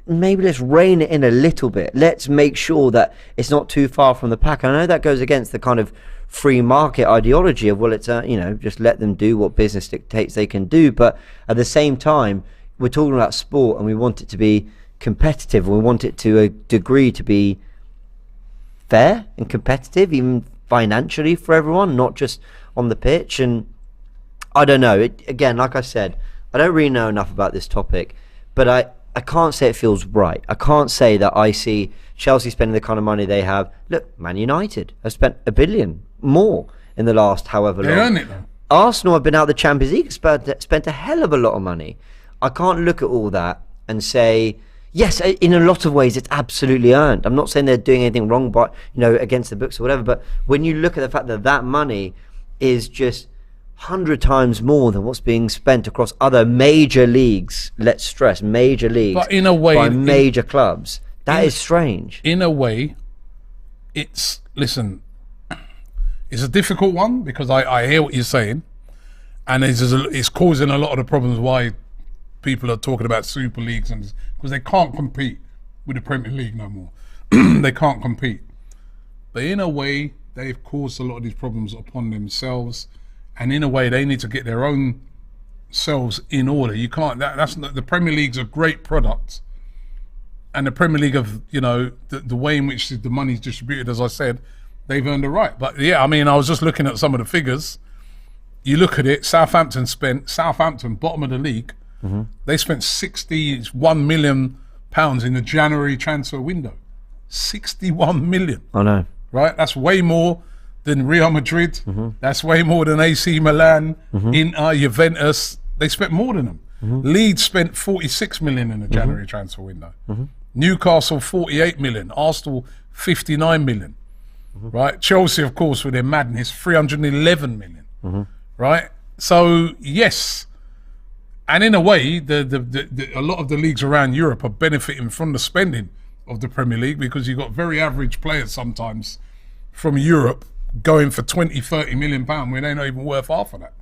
maybe let's rein it in a little bit. Let's make sure that it's not too far from the pack. And I know that goes against the kind of free market ideology of, well, it's you know, just let them do what business dictates they can do. But at the same time, we're talking about sport, and we want it to be competitive. We want it to a degree to be fair and competitive, even financially for everyone, not just on the pitch. And I don't know, again, like I said, I don't really know enough about this topic, but I can't say it feels right. I can't say that I see Chelsea spending the kind of money they have. Look, Man United have spent $1 billion more in the last however long. They earn it though. Arsenal have been out of the Champions League, spent a hell of a lot of money. I can't look at all that and say, yes, in a lot of ways it's absolutely earned. I'm not saying they're doing anything wrong, but you know, against the books or whatever. But when you look at the fact that that money is just 100 times more than what's being spent across other major leagues, let's stress, major leagues, but in a way, by major clubs, that is strange. In a way, it's a difficult one, because I hear what you're saying, and it's causing a lot of the problems why people are talking about super leagues, and because they can't compete with the Premier League no more. They can't compete. But in a way, they've caused a lot of these problems upon themselves, and in a way, they need to get their own selves in order. You can't. That's not, the Premier League's a great product, and the Premier League of, you know, the way in which the money's distributed, as I said, they've earned the right. But yeah, I mean, I was just looking at some of the figures. You look at it. Southampton, bottom of the league. Mm-hmm. They spent £61 million in the January transfer window. 61 million. I know. Right? That's way more than Real Madrid. Mm-hmm. That's way more than AC Milan, Inter, Juventus. They spent more than them. Mm-hmm. Leeds spent 46 million in the January transfer window. Mm-hmm. Newcastle 48 million. Arsenal 59 million. Mm-hmm. Right? Chelsea, of course, with their madness, 311 million. Mm-hmm. Right? So yes. And in a way, a lot of the leagues around Europe are benefiting from the spending of the Premier League, because you've got very average players sometimes from Europe going for 20, 30 million pounds when they're not even worth half of that.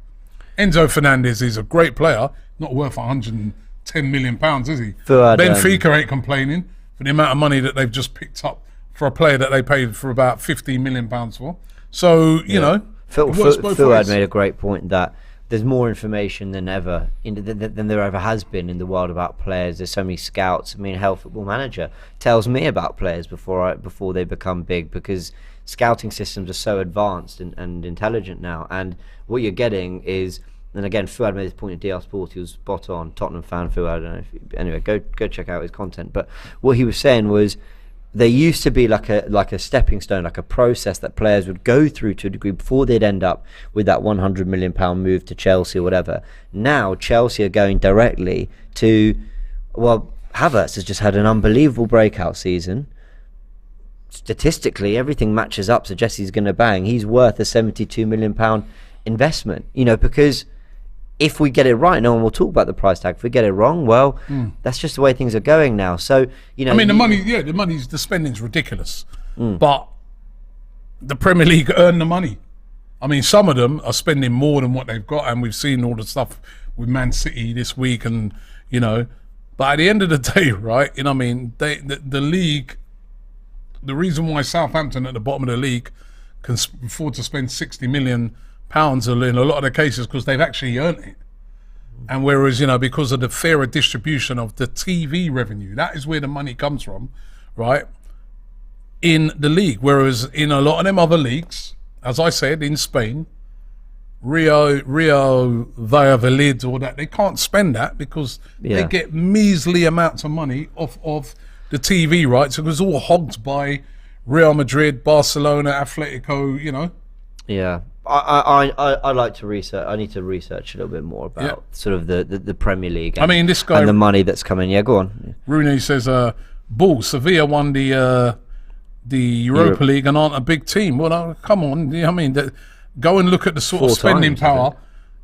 Enzo Fernandez is a great player, not worth 110 million pounds, is he? Benfica ain't complaining for the amount of money that they've just picked up for a player that they paid for about 15 million pounds for. So, you know, Fuad made a great point that there's more information than ever than there ever has been in the world about players. There's so many scouts. I mean, Hell Football Manager tells me about players before they become big, because scouting systems are so advanced and intelligent now. And what you're getting is, and again, Fuad made this point in DR Sport. He was spot on. Tottenham fan, Fuad. I don't know anyway, go check out his content. But what he was saying was, there used to be like a stepping stone, like a process that players would go through to a degree before they'd end up with that £100 million move to Chelsea or whatever. Now Chelsea are going directly to, well, Havertz has just had an unbelievable breakout season. Statistically, everything matches up, suggests he's going to bang. He's worth a £72 million investment, you know, because if we get it right, no one will talk about the price tag. If we get it wrong, well, that's just the way things are going now. So, you know, I mean, the spending's ridiculous, but the Premier League earn the money. I mean, some of them are spending more than what they've got, and we've seen all the stuff with Man City this week, and you know. But at the end of the day, right? You know, what I mean, the league. The reason why Southampton at the bottom of the league can afford to spend £60 million in a lot of the cases, because they've actually earned it. And whereas, you know, because of the fairer distribution of the TV revenue, that is where the money comes from, right, in the league. Whereas in a lot of them other leagues, as I said, in Spain, Rio Valladolid, or that, they can't spend that because they get measly amounts of money off of the TV rights. It was all hogged by Real Madrid, Barcelona, Atletico, you know. Yeah. I like to research. I need to research a little bit more about sort of the Premier League. And, I mean, this guy and the money that's coming. Yeah, go on. Rooney says, "Bull, Sevilla won the Europa League and aren't a big team." Well, come on. I mean, go and look at the sort of spending power.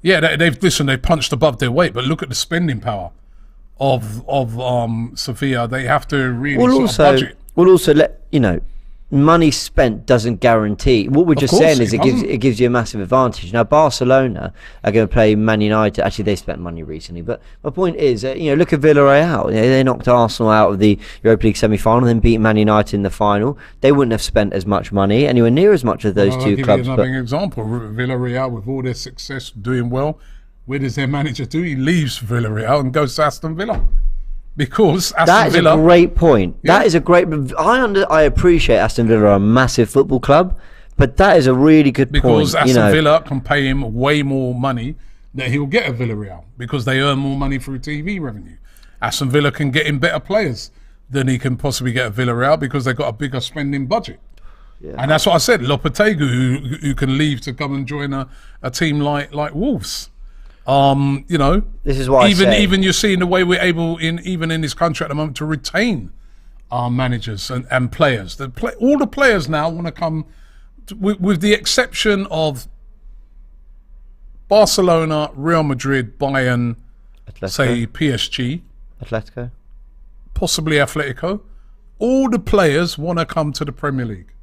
Yeah, they've punched above their weight, but look at the spending power of Sevilla. They have to really budget. We'll also let you know. money spent doesn't guarantee. What we're just saying is it gives you a massive advantage. Now Barcelona are going to play Man United. Actually, they spent money recently, but my point is, look at Villarreal. They knocked Arsenal out of the Europa League semi-final, then beat Man United in the final. They wouldn't have spent as much money, anywhere near as much as those two clubs. I'll give you another example. Villarreal, with all their success, doing well, where does their manager do? He leaves Villarreal and goes to Aston Villa. Because Aston Villa... That is a great point. Yeah. That is a great... I appreciate Aston Villa are a massive football club, but that is a really good point. Because Aston Villa can pay him way more money than he'll get at Villarreal, because they earn more money through TV revenue. Aston Villa can get him better players than he can possibly get at Villarreal, because they've got a bigger spending budget. Yeah. And that's what I said. Lopetegui, who can leave to come and join a team like Wolves. This is why even you're seeing the way we're able even in this country at the moment to retain our managers and players. All the players now want to come, with the exception of Barcelona, Real Madrid, Bayern, Atletico. Say PSG, Atletico, possibly Atletico. All the players want to come to the Premier League.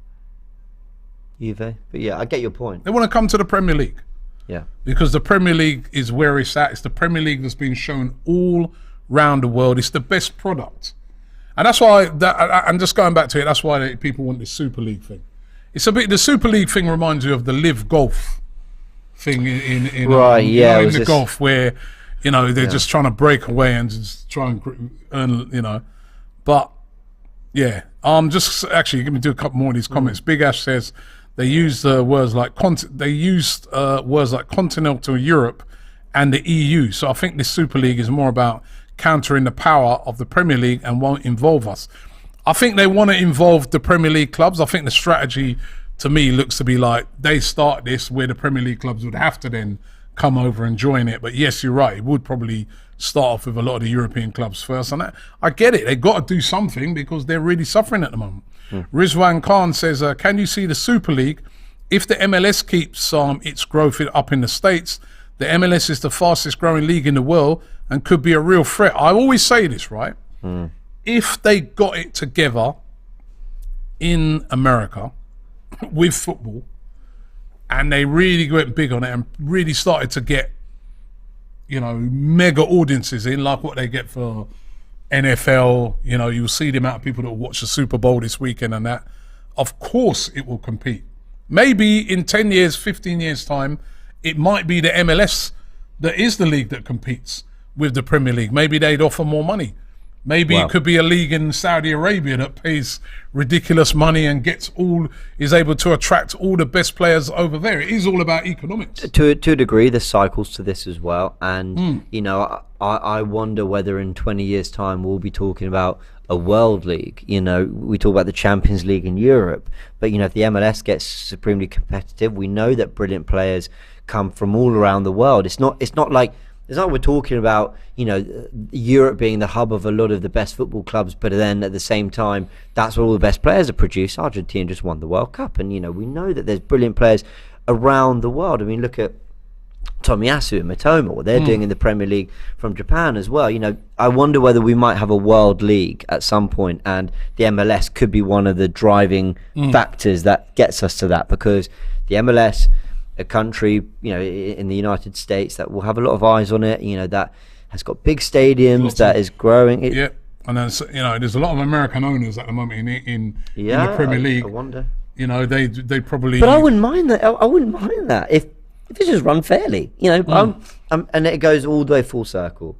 Juve, but yeah, I get your point. They want to come to the Premier League. Yeah, because the Premier League is where it's at. It's the Premier League that's been shown all around the world. It's the best product, and that's why. I'm just going back to it. That's why people want this Super League thing. It's a bit. The Super League thing reminds you of the Live Golf thing in the golf, where they're just trying to break away and just try and earn. But yeah, just actually let me do a couple more of these comments. Big Ash says. They used words like continental Europe and the EU. So I think this Super League is more about countering the power of the Premier League and won't involve us. I think they want to involve the Premier League clubs. I think the strategy to me looks to be like they start this where the Premier League clubs would have to then come over and join it. But yes, you're right. It would probably start off with a lot of the European clubs first. And I get it. They've got to do something because they're really suffering at the moment. Rizwan Khan says, can you see the Super League? If the MLS keeps its growth up in the States, the MLS is the fastest growing league in the world and could be a real threat. I always say this, right? If they got it together in America with football and they really went big on it and really started to get, mega audiences in, like what they get for NFL, you'll see the amount of people that will watch the Super Bowl this weekend and that. Of course it will compete. Maybe in 10 years, 15 years time, it might be the MLS that is the league that competes with the Premier League. Maybe they'd offer more money. Maybe it could be a league in Saudi Arabia that pays ridiculous money and is able to attract all the best players over there. It is all about economics. To a degree, there's cycles to this as well. And, I wonder whether in 20 years' time we'll be talking about a world league. We talk about the Champions League in Europe. But, if the MLS gets supremely competitive, we know that brilliant players come from all around the world. It's not like we're talking about, Europe being the hub of a lot of the best football clubs, but then at the same time, that's where all the best players are produced. Argentina just won the World Cup, and, we know that there's brilliant players around the world. I mean, look at Tomiyasu and Mitoma, what they're doing in the Premier League from Japan as well. I wonder whether we might have a world league at some point, and the MLS could be one of the driving factors that gets us to that, because the MLS, a country, in the United States that will have a lot of eyes on it, that has got big stadiums, that is growing. And then, there's a lot of American owners at the moment in the Premier League. I wonder. They probably. But I wouldn't mind that. I wouldn't mind that if it's just run fairly. And it goes all the way full circle.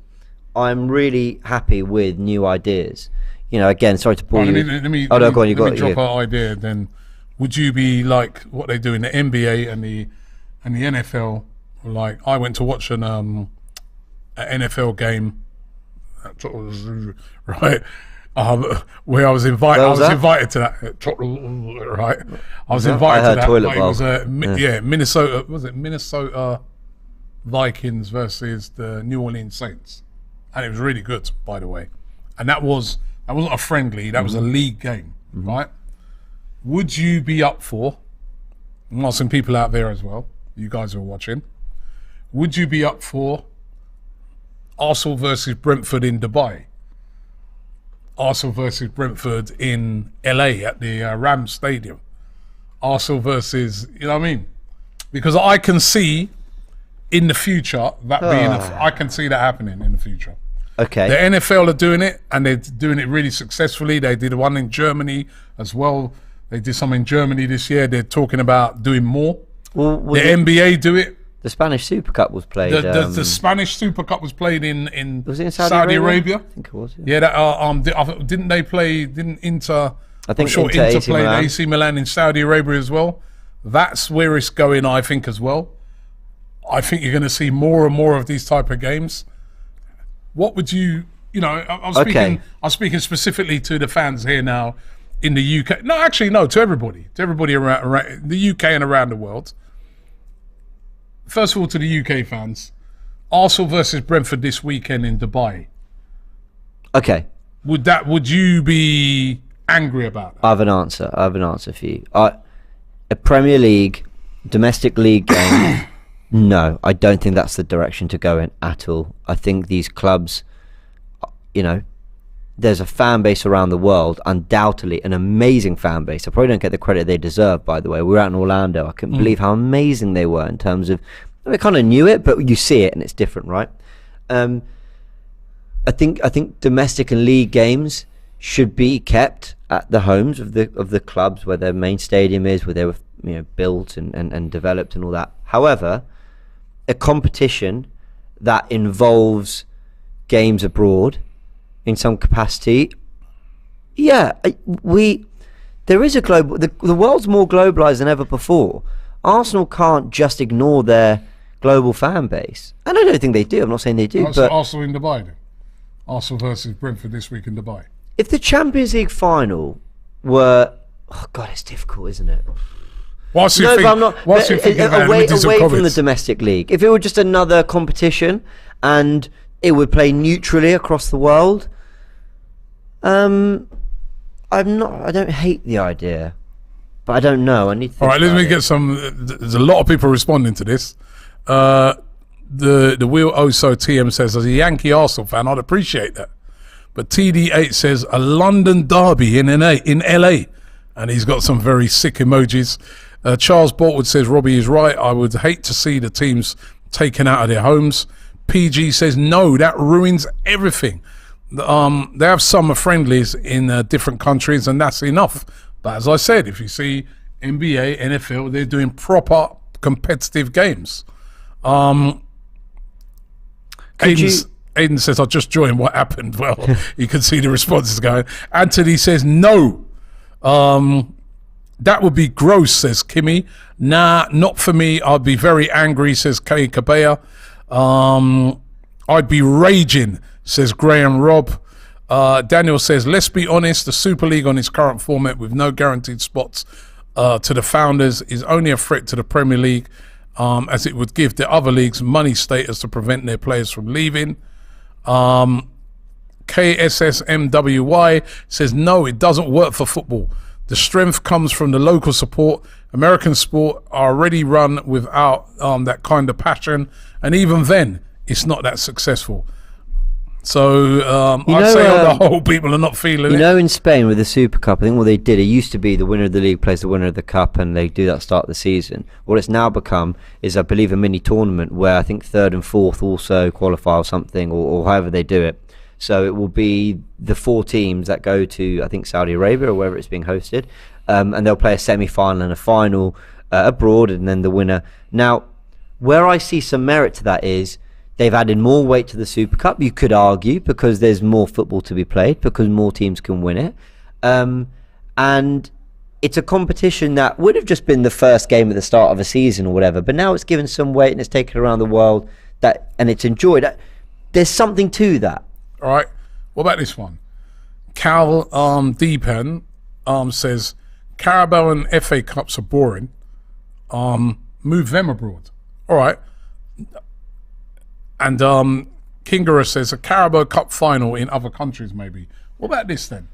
I'm really happy with new ideas. Again, sorry to bore you. Let me drop an idea. Then, would you be like what they do in the NBA and the NFL? Like, I went to watch an NFL game, right? Where I was invited. I was invited to that. Right, I was invited to that. Like, it was Minnesota. Was it Minnesota Vikings versus the New Orleans Saints? And it was really good, by the way. And that wasn't a friendly. That was a league game, right? Would you be up for? And while some people out there as well, you guys are watching. Would you be up for Arsenal versus Brentford in Dubai? Arsenal versus Brentford in LA at the Rams Stadium. Arsenal versus, you know what I mean? Because I can see in the future that I can see that happening in the future. Okay. The NFL are doing it, and they're doing it really successfully. They did one in Germany as well. They did some in Germany this year. They're talking about doing more. Well, the NBA do it. The Spanish Super Cup was played. The Spanish Super Cup was played in was it in Saudi Arabia? I think it was. Yeah, that, didn't they play? Didn't Inter? I think Inter played AC Milan in Saudi Arabia as well. That's where it's going, I think, as well. I think you're going to see more and more of these type of games. What would you know? I'm speaking specifically to the fans here now in the UK. No, actually, no, to everybody around the UK and around the world. First of all, to the UK fans, Arsenal versus Brentford this weekend in Dubai. Okay. Would you be angry about that? I have an answer for you. A Premier League, domestic league game, no, I don't think that's the direction to go in at all. I think these clubs, you know, there's a fan base around the world, undoubtedly an amazing fan base. I probably don't get the credit they deserve, by the way. We were out in Orlando. I couldn't believe how amazing they were in terms of, we kind of knew it, but you see it and it's different, right? I think domestic and league games should be kept at the homes of the clubs where their main stadium is, where they were built and developed and all that. However, a competition that involves games abroad in some capacity, there is a global. The world's more globalized than ever before. Arsenal can't just ignore their global fan base, and I don't think they do. I'm not saying they do. But Arsenal in Dubai, then. Arsenal versus Brentford this week in Dubai. If the Champions League final were, oh God, it's difficult, isn't it? Away from the domestic league. If it were just another competition and it would play neutrally across the world, I don't hate the idea, but I don't know. I need to think. All right, let me get some. There's a lot of people responding to this. The Wheel Oso TM says, as a Yankee Arsenal fan, I'd appreciate that. But TD8 says a London derby in LA, and he's got some very sick emojis. Charles Boltwood says Robbie is right. I would hate to see the teams taken out of their homes. PG says no, that ruins everything. They have summer friendlies in different countries, and that's enough. But as I said, if you see NBA, NFL, they're doing proper competitive games. Aiden says, I just joined. What happened? Well, you can see the responses going. Anthony says no. That would be gross, says Kimmy. Nah, not for me. I'd be very angry, says Kay Kabea. I'd be raging, says Graham Robb. Daniel says, let's be honest, the Super League on its current format with no guaranteed spots to the founders is only a threat to the Premier League, as it would give the other leagues money status to prevent their players from leaving. KSSMWY says, no, it doesn't work for football. The strength comes from the local support. American sport are already run without that kind of passion, and even then, it's not that successful. So I'd say on the whole, people are not feeling it. You know, in Spain with the Super Cup, I think what they did, it used to be the winner of the league plays the winner of the cup, and they do that start of the season. What it's now become is, I believe, a mini tournament where I think third and fourth also qualify or something, or however they do it. So it will be the 4 teams that go to, I think, Saudi Arabia or wherever it's being hosted, and they'll play a semi-final and a final abroad, and then the winner. Now, where I see some merit to that is they've added more weight to the Super Cup, you could argue, because there's more football to be played, because more teams can win it. And it's a competition that would have just been the first game at the start of a season or whatever, but now it's given some weight and it's taken around the world, and it's enjoyed. There's something to that. All right. What about this one? Cal Deepan says Carabao and FA Cups are boring. Move them abroad. All right. And Kingara says a Carabao Cup final in other countries, maybe. What about this then?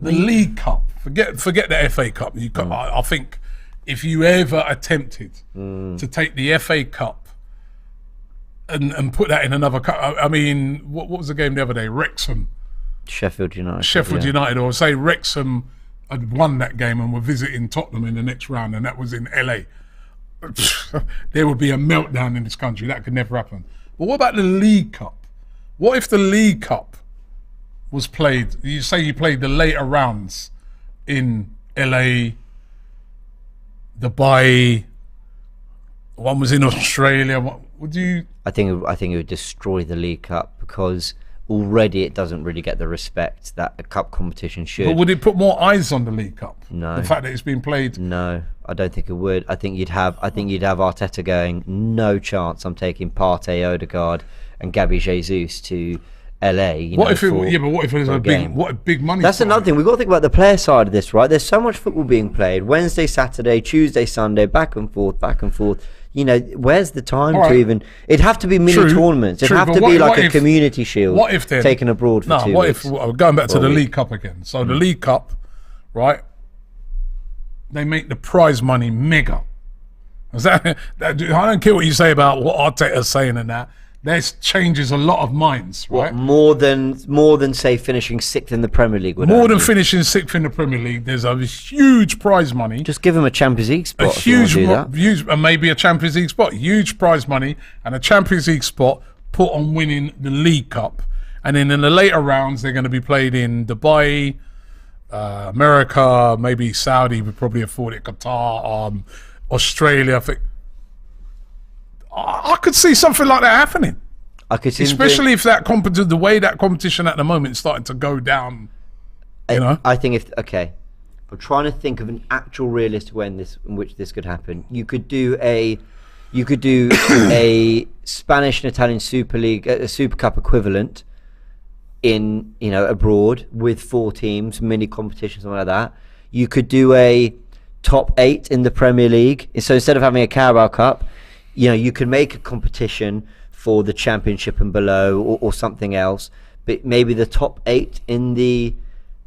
The League Cup. Forget the FA Cup. I think if you ever attempted to take the FA Cup and put that in another cup, I mean, what was the game the other day? Wrexham Sheffield United. United, or say Wrexham had won that game and were visiting Tottenham in the next round, and that was in LA. There would be a meltdown in this country. That could never happen. But what about the League Cup? What if the League Cup was played? You say you played the later rounds in LA, Dubai. One was in Australia. What would you? I think it would destroy the League Cup, because already it doesn't really get the respect that a cup competition should. But would it put more eyes on the League Cup? No. The fact that it's been played. No, I don't think it would. I think you'd have Arteta going, no chance. I'm taking Partey, Odegaard, and Gabby Jesus to LA. What if there's a big money? That's another thing. We've got to think about the player side of this, right? There's so much football being played. Wednesday, Saturday, Tuesday, Sunday, back and forth. You know, where's the time to even? It'd have to be mini tournaments. It'd have to be like a community shield. What if then taken abroad for 2 weeks? Going back to the League Cup again? So the League Cup, right? They make the prize money mega. I don't care what you say about what Arteta's saying and that. This changes a lot of minds, right? More than say finishing 6th in the Premier League. More than finishing 6th in the Premier League, there's a huge prize money. Just give him a Champions League spot. Maybe a Champions League spot. Huge prize money and a Champions League spot put on winning the League Cup. And then in the later rounds, they're going to be played in Dubai, America, maybe Saudi would probably afford it, Qatar, Australia. I think I could see something like that happening. I could see, especially if the way that competition at the moment is starting to go down. I think I'm trying to think of an actual realistic way in which this could happen. You could do a Spanish and Italian Super League, a Super Cup equivalent in abroad with 4 teams, mini competition, something like that. You could do a top 8 in the Premier League. So instead of having a Carabao Cup, you could make a competition for the Championship and below, or something else. But maybe the top 8 in the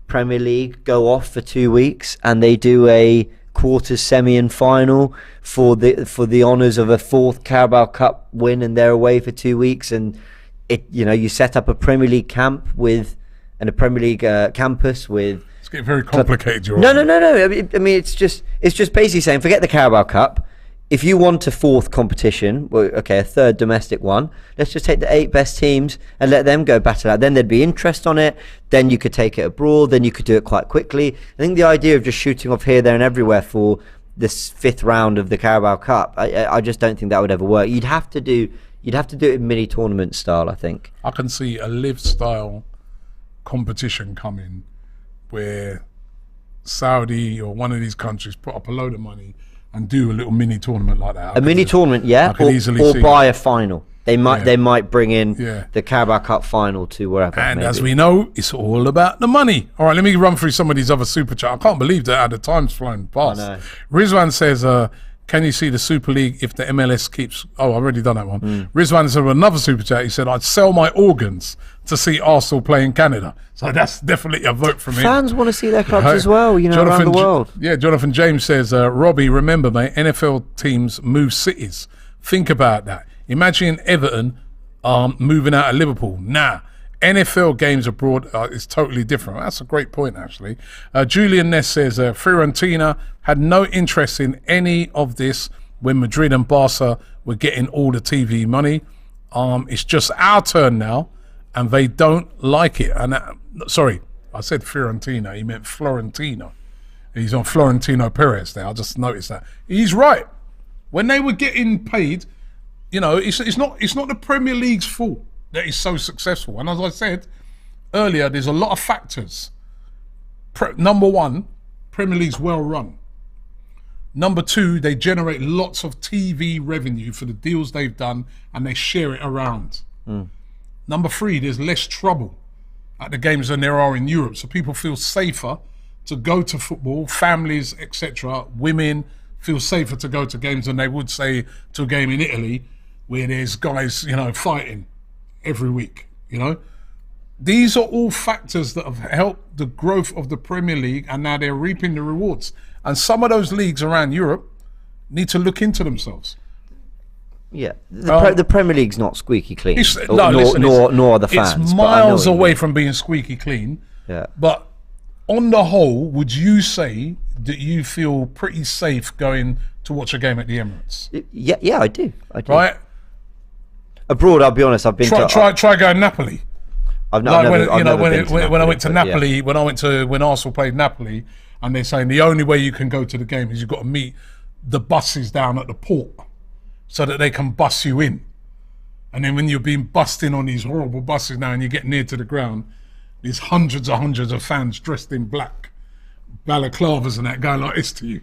Premier League go off for 2 weeks, and they do a quarters, semi, and final for the honours of a 4th Carabao Cup win, and they're away for 2 weeks. And you set up a Premier League camp and a Premier League campus with. It's getting very complicated. No. I mean, it's just basically saying, forget the Carabao Cup. If you want a 4th competition, a 3rd domestic one, let's just take the 8 best teams and let them go battle out. Then there'd be interest on it. Then you could take it abroad. Then you could do it quite quickly. I think the idea of just shooting off here, there, and everywhere for this 5th round of the Carabao Cup, I just don't think that would ever work. You'd have to do it in mini tournament style, I think. I can see a live style competition coming where Saudi or one of these countries put up a load of money and do a little mini tournament like that. Or buy a final. They might bring in the Carabao Cup final to wherever. And as we know, it's all about the money. All right, let me run through some of these other super chats. I can't believe that the time's flown past. I know. Rizwan says, can you see the Super League if the MLS keeps... Oh, I've already done that one. Rizwan said another super chat. He said, I'd sell my organs to see Arsenal play in Canada. So that's definitely a vote for me. Fans want to see their clubs as well, around the world. Jonathan James says, Robbie, remember, mate, NFL teams move cities. Think about that. Imagine Everton moving out of Liverpool. Nah. NFL games abroad is totally different. That's a great point, actually. Julian Ness says, Fiorentina had no interest in any of this when Madrid and Barca were getting all the TV money. It's just our turn now, and they don't like it. And sorry, I said Fiorentina. He meant Florentino. He's on Florentino Perez there. I just noticed that. He's right. When they were getting paid, it's not the Premier League's fault that is so successful. And as I said earlier, there's a lot of factors. Number 1, Premier League's well run. Number 2, they generate lots of TV revenue for the deals they've done, and they share it around. Number 3, there's less trouble at the games than there are in Europe, so people feel safer to go to football, families, etc. Women feel safer to go to games than they would, say, to a game in Italy where there's guys, fighting every week. These are all factors that have helped the growth of the Premier League, and now they're reaping the rewards. And some of those leagues around Europe need to look into themselves. Yeah, the Premier League's not squeaky clean. Nor are the fans. It's miles away from being squeaky clean. Yeah. But on the whole, would you say that you feel pretty safe going to watch a game at the Emirates? Yeah, I do. Right. Abroad, I'll be honest. I've been try going Napoli. When I went to Napoli, when Arsenal played Napoli, and they're saying the only way you can go to the game is you've got to meet the buses down at the port, so that they can bus you in. And then when you're being bussed in on these horrible buses now, and you get near to the ground, there's hundreds of fans dressed in black balaclavas and that going like this to you,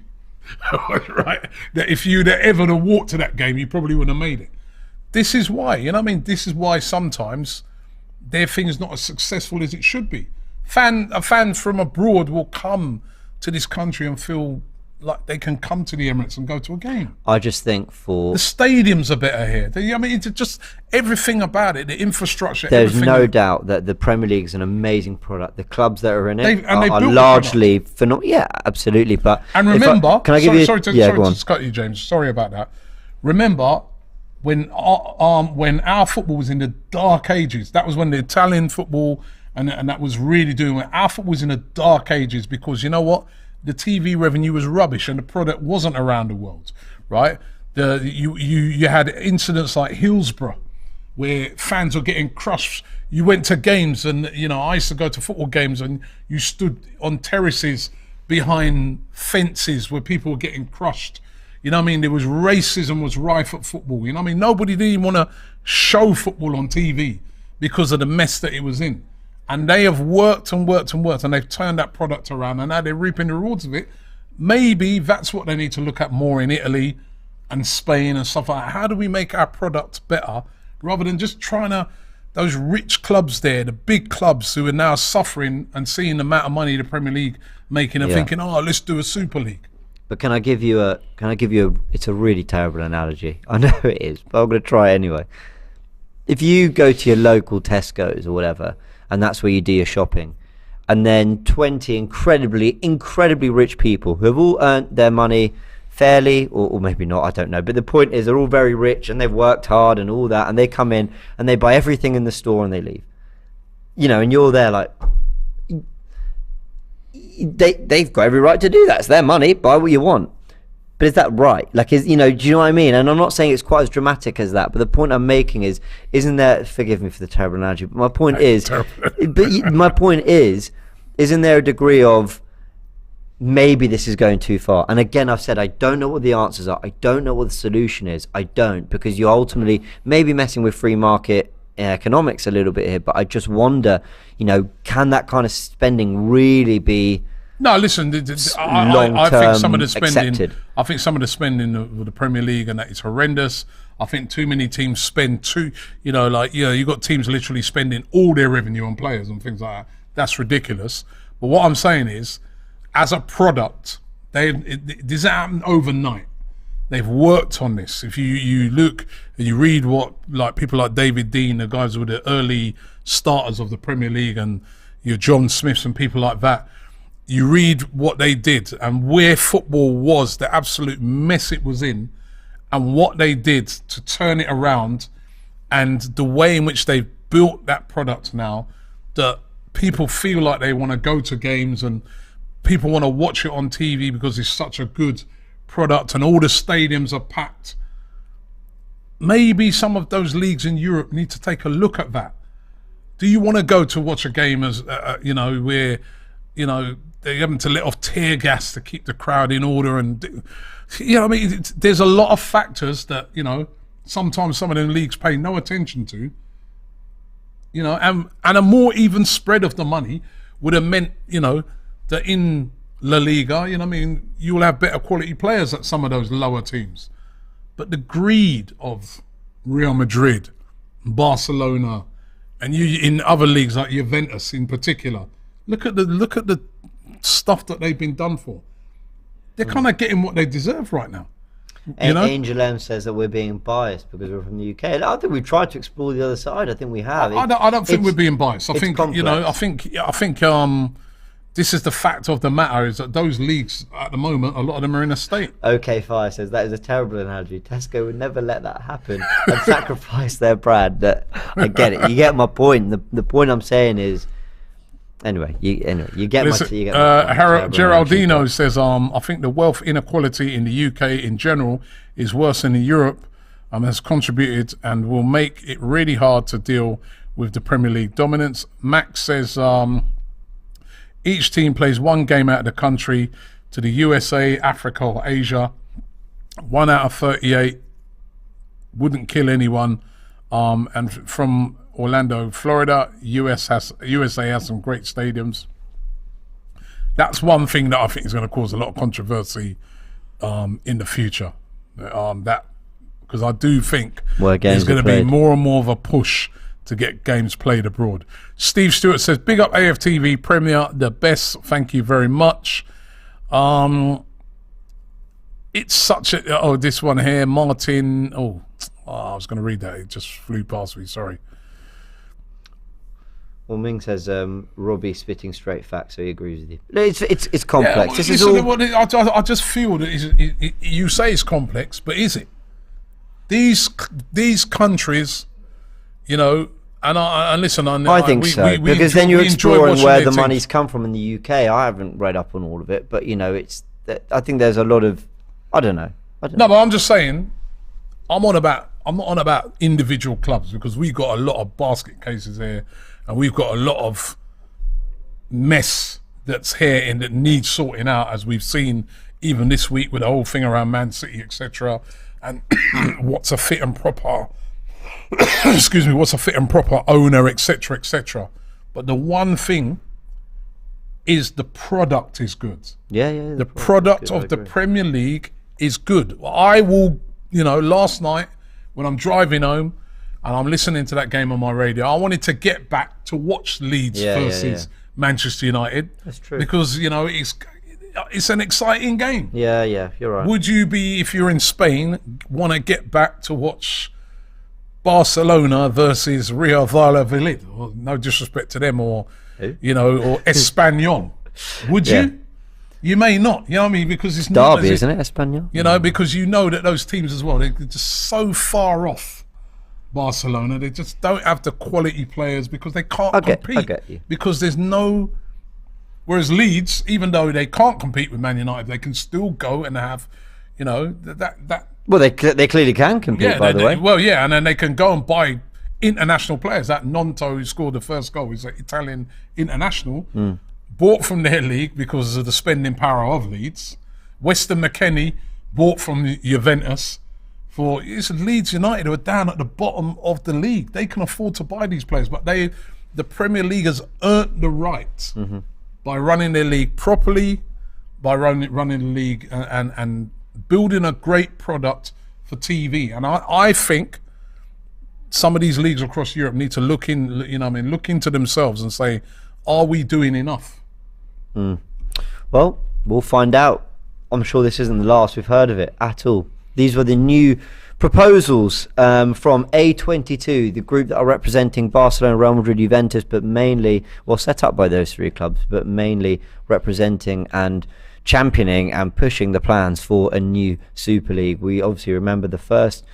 right? That if you'd ever have walked to that game, you probably wouldn't have made it. This is why, you know what I mean? This is why sometimes their thing is not as successful as it should be. A fan from abroad will come to this country and feel like they can come to the Emirates and go to a game. I just think the stadiums are better here. I mean, it's just everything about it, the infrastructure. There's no doubt that the Premier League is an amazing product. The clubs that are in it are largely phenomenal. Yeah, absolutely. But remember, can I give you? Sorry to cut you, James. Sorry about that. Remember, when our football was in the dark ages, that was when the Italian football and that was really doing it. Our football was in the dark ages because you know what? The TV revenue was rubbish and the product wasn't around the world, right? You had incidents like Hillsborough where fans were getting crushed. You went to games and, you know, I used to go to football games and you stood on terraces behind fences where people were getting crushed. You know what I mean? There was racism was rife at football. You know what I mean? Nobody didn't even want to show football on TV because of the mess that it was in. And they have worked and they've turned that product around and now they're reaping the rewards of it. Maybe that's what they need to look at more in Italy and Spain and stuff like that. How do we make our product better rather than just trying to, those rich clubs there, the big clubs who are now suffering and seeing the amount of money the Premier League making and thinking, oh, let's do a Super League. But can I give you a, it's a really terrible analogy. I know it is, but I'm going to try it anyway. If you go to your local Tesco's or whatever, and that's where you do your shopping, and then 20 incredibly rich people who have all earned their money fairly, or maybe not, I don't know, but the point is they're all very rich and they've worked hard and all that, and they come in and they buy everything in the store and they leave, you know, and you're there like, they've got every right to do that. It's their money, buy what you want. But is that right? Like, do you know what I mean? And I'm not saying it's quite as dramatic as that, but the point I'm making is, isn't there, forgive me for the terrible analogy, but my point is, isn't there a degree of maybe this is going too far? And again, I've said, I don't know what the answers are. I don't know what the solution is. I don't, because you're ultimately maybe messing with free market economics a little bit here, but I just wonder, you know, can that kind of spending really be No, listen. I think some of the spending. Accepted. I think some of the spending of the Premier League and that is horrendous. I think too many teams spend you got teams literally spending all their revenue on players and things like that. That's ridiculous. But what I'm saying is, as a product, this happened overnight. They've worked on this. If you look and you read what like people like David Dean, the guys who were the early starters of the Premier League, and your John Smiths and people like that. You read what they did and where football was, the absolute mess it was in, and what they did to turn it around, and the way in which they've built that product now, that people feel like they want to go to games and people want to watch it on TV because it's such a good product and all the stadiums are packed. Maybe some of those leagues in Europe need to take a look at that. Do you want to go to watch a game as, where, they're having to let off tear gas to keep the crowd in order, and there's a lot of factors that sometimes some of them leagues pay no attention to. And a more even spread of the money would have meant that in La Liga, you will have better quality players at some of those lower teams. But the greed of Real Madrid, Barcelona, and you in other leagues like Juventus in particular, look at the stuff that they've been done for. They're kind of getting what they deserve right now. Angel M says that we're being biased because we're from the UK. I think we've tried to explore the other side. I think we have. I don't think we're being biased. I think this is the fact of the matter, is that those leagues at the moment, a lot of them are in a state. OK Fire says that is a terrible analogy. Tesco would never let that happen and sacrifice their brand. I get it. You get my point. The point I'm saying is, anyway, you get my Geraldino says, I think the wealth inequality in the UK in general is worse than in Europe, has contributed and will make it really hard to deal with the Premier League dominance. Max says, each team plays one game out of the country to the USA, Africa or Asia. 1 out of 38 wouldn't kill anyone. And from Orlando, Florida, USA has some great stadiums. That's one thing that I think is going to cause a lot of controversy in the future. Because I do think there's going to be more and more of a push to get games played abroad. Steve Stewart says, big up AFTV Premier, the best, thank you very much. It's such a, this one here, Martin, I was going to read that, it just flew past me, sorry. Well, Ming says Robbie spitting straight facts, so he agrees with you. It's complex. I just feel that you say it's complex, but is it? These countries, and listen, I think so, because then you're exploring where the money's come from in the UK. I haven't read up on all of it, but I think there's a lot of, I don't know. No, but I'm just saying, I'm not on about individual clubs, because we've got a lot of basket cases here, and we've got a lot of mess that's here and that needs sorting out, as we've seen even this week with the whole thing around Man City, etc. And what's a fit and proper what's a fit and proper owner, etc., etc. But the one thing is the product is good. Yeah. The product of the Premier League is good. I will, last night when I'm driving home and I'm listening to that game on my radio, I wanted to get back to watch Leeds versus Manchester United. That's true. Because, it's an exciting game. Yeah, you're right. Would you be, if you're in Spain, want to get back to watch Barcelona versus Real Valladolid? Well, no disrespect to them, or or Espanyol. Would you? You may not. You know what I mean? Because it's Derby, isn't it, Espanyol? Because that those teams as well, they're just so far off Barcelona. They just don't have the quality players because they can't compete. I get you. Because there's no. Whereas Leeds, even though they can't compete with Man United, they can still go and have, that. Well, they clearly can compete, by the way. Well, yeah, and then they can go and buy international players. That Nonto, who scored the first goal, is an Italian international, bought from their league because of the spending power of Leeds. Weston McKennie, bought from Juventus. It's Leeds United who are down at the bottom of the league. They can afford to buy these players, but the Premier League has earned the right by running their league properly, by running the league and building a great product for TV. And I think some of these leagues across Europe need to look into themselves and say, are we doing enough? Well, we'll find out. I'm sure this isn't the last we've heard of it at all. These were the new proposals from A22, the group that are representing Barcelona, Real Madrid, Juventus, but mainly, set up by those three clubs, but mainly representing and championing and pushing the plans for a new Super League. We obviously remember the first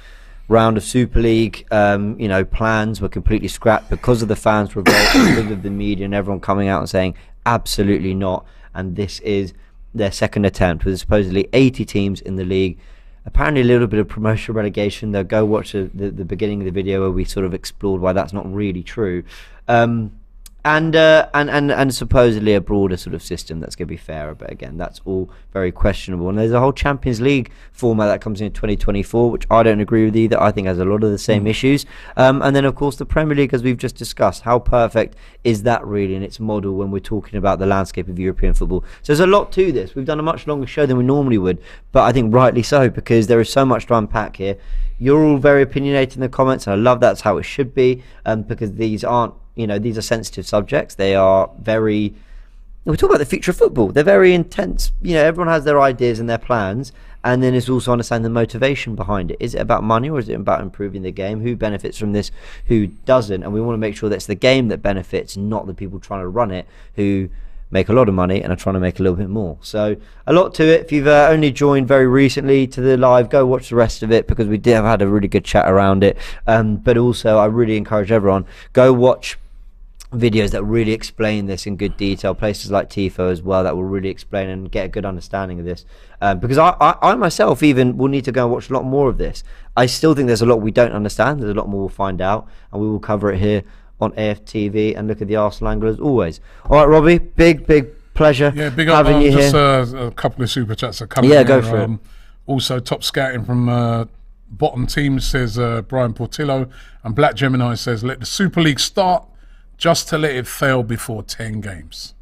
round of Super League, plans were completely scrapped because of the fans' revolt, because of the media and everyone coming out and saying absolutely not. And this is their second attempt with supposedly 80 teams in the league. Apparently a little bit of promotion relegation. They'll go watch the beginning of the video where we sort of explored why that's not really true. And supposedly a broader sort of system that's going to be fairer, but again, that's all very questionable. And there's a whole Champions League format that comes in 2024, which I don't agree with either. I think has a lot of the same issues. And then of course the Premier League, as we've just discussed, how perfect is that really in its model when we're talking about the landscape of European football? So there's a lot to this. We've done a much longer show than we normally would, but I think rightly so, because there is so much to unpack here. You're all very opinionated in the comments, and I love that's how it should be, because these aren't, these are sensitive subjects. They are very, we talk about the future of football. They're very intense. Everyone has their ideas and their plans, and then it's also understanding the motivation behind it. Is it about money, or is it about improving the game? Who benefits from this? Who doesn't? And we want to make sure that it's the game that benefits, not the people trying to run it, who make a lot of money and are trying to make a little bit more. So a lot to it. If you've only joined very recently to the live, go watch the rest of it, because we did have had a really good chat around it. But also I really encourage everyone, go watch videos that really explain this in good detail, places like TIFO as well, that will really explain and get a good understanding of this, because I myself even will need to go and watch a lot more of this. I still think there's a lot we don't understand, there's a lot more we'll find out, and we will cover it here on AFTV and look at the Arsenal angle as always. All right, Robbie, big pleasure having you here. Just a couple of super chats are coming in. Yeah, go for it. Also, top scouting from bottom team, says Brian Portillo, and Black Gemini says, let the Super League start, just to let it fail before 10 games.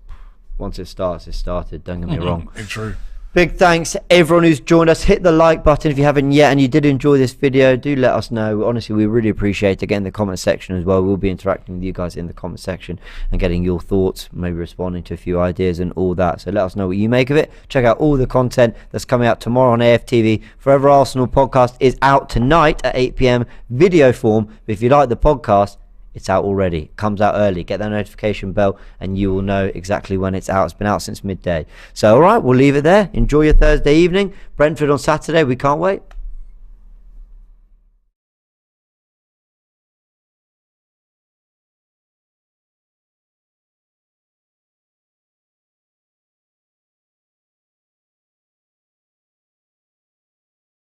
Once it starts, it started. Don't get me wrong. It's true. Big thanks to everyone who's joined us. Hit the like button if you haven't yet, and you did enjoy this video. Do let us know. Honestly, we really appreciate it. Get in the comment section as well. We'll be interacting with you guys in the comment section and getting your thoughts, maybe responding to a few ideas and all that. So let us know what you make of it. Check out all the content that's coming out tomorrow on AFTV. Forever Arsenal podcast is out tonight at 8 p.m. video form. But if you like the podcast, it's out already. It comes out early. Get that notification bell and you will know exactly when it's out. It's been out since midday. So all right, we'll leave it there. Enjoy your Thursday evening. Brentford on Saturday. We can't wait.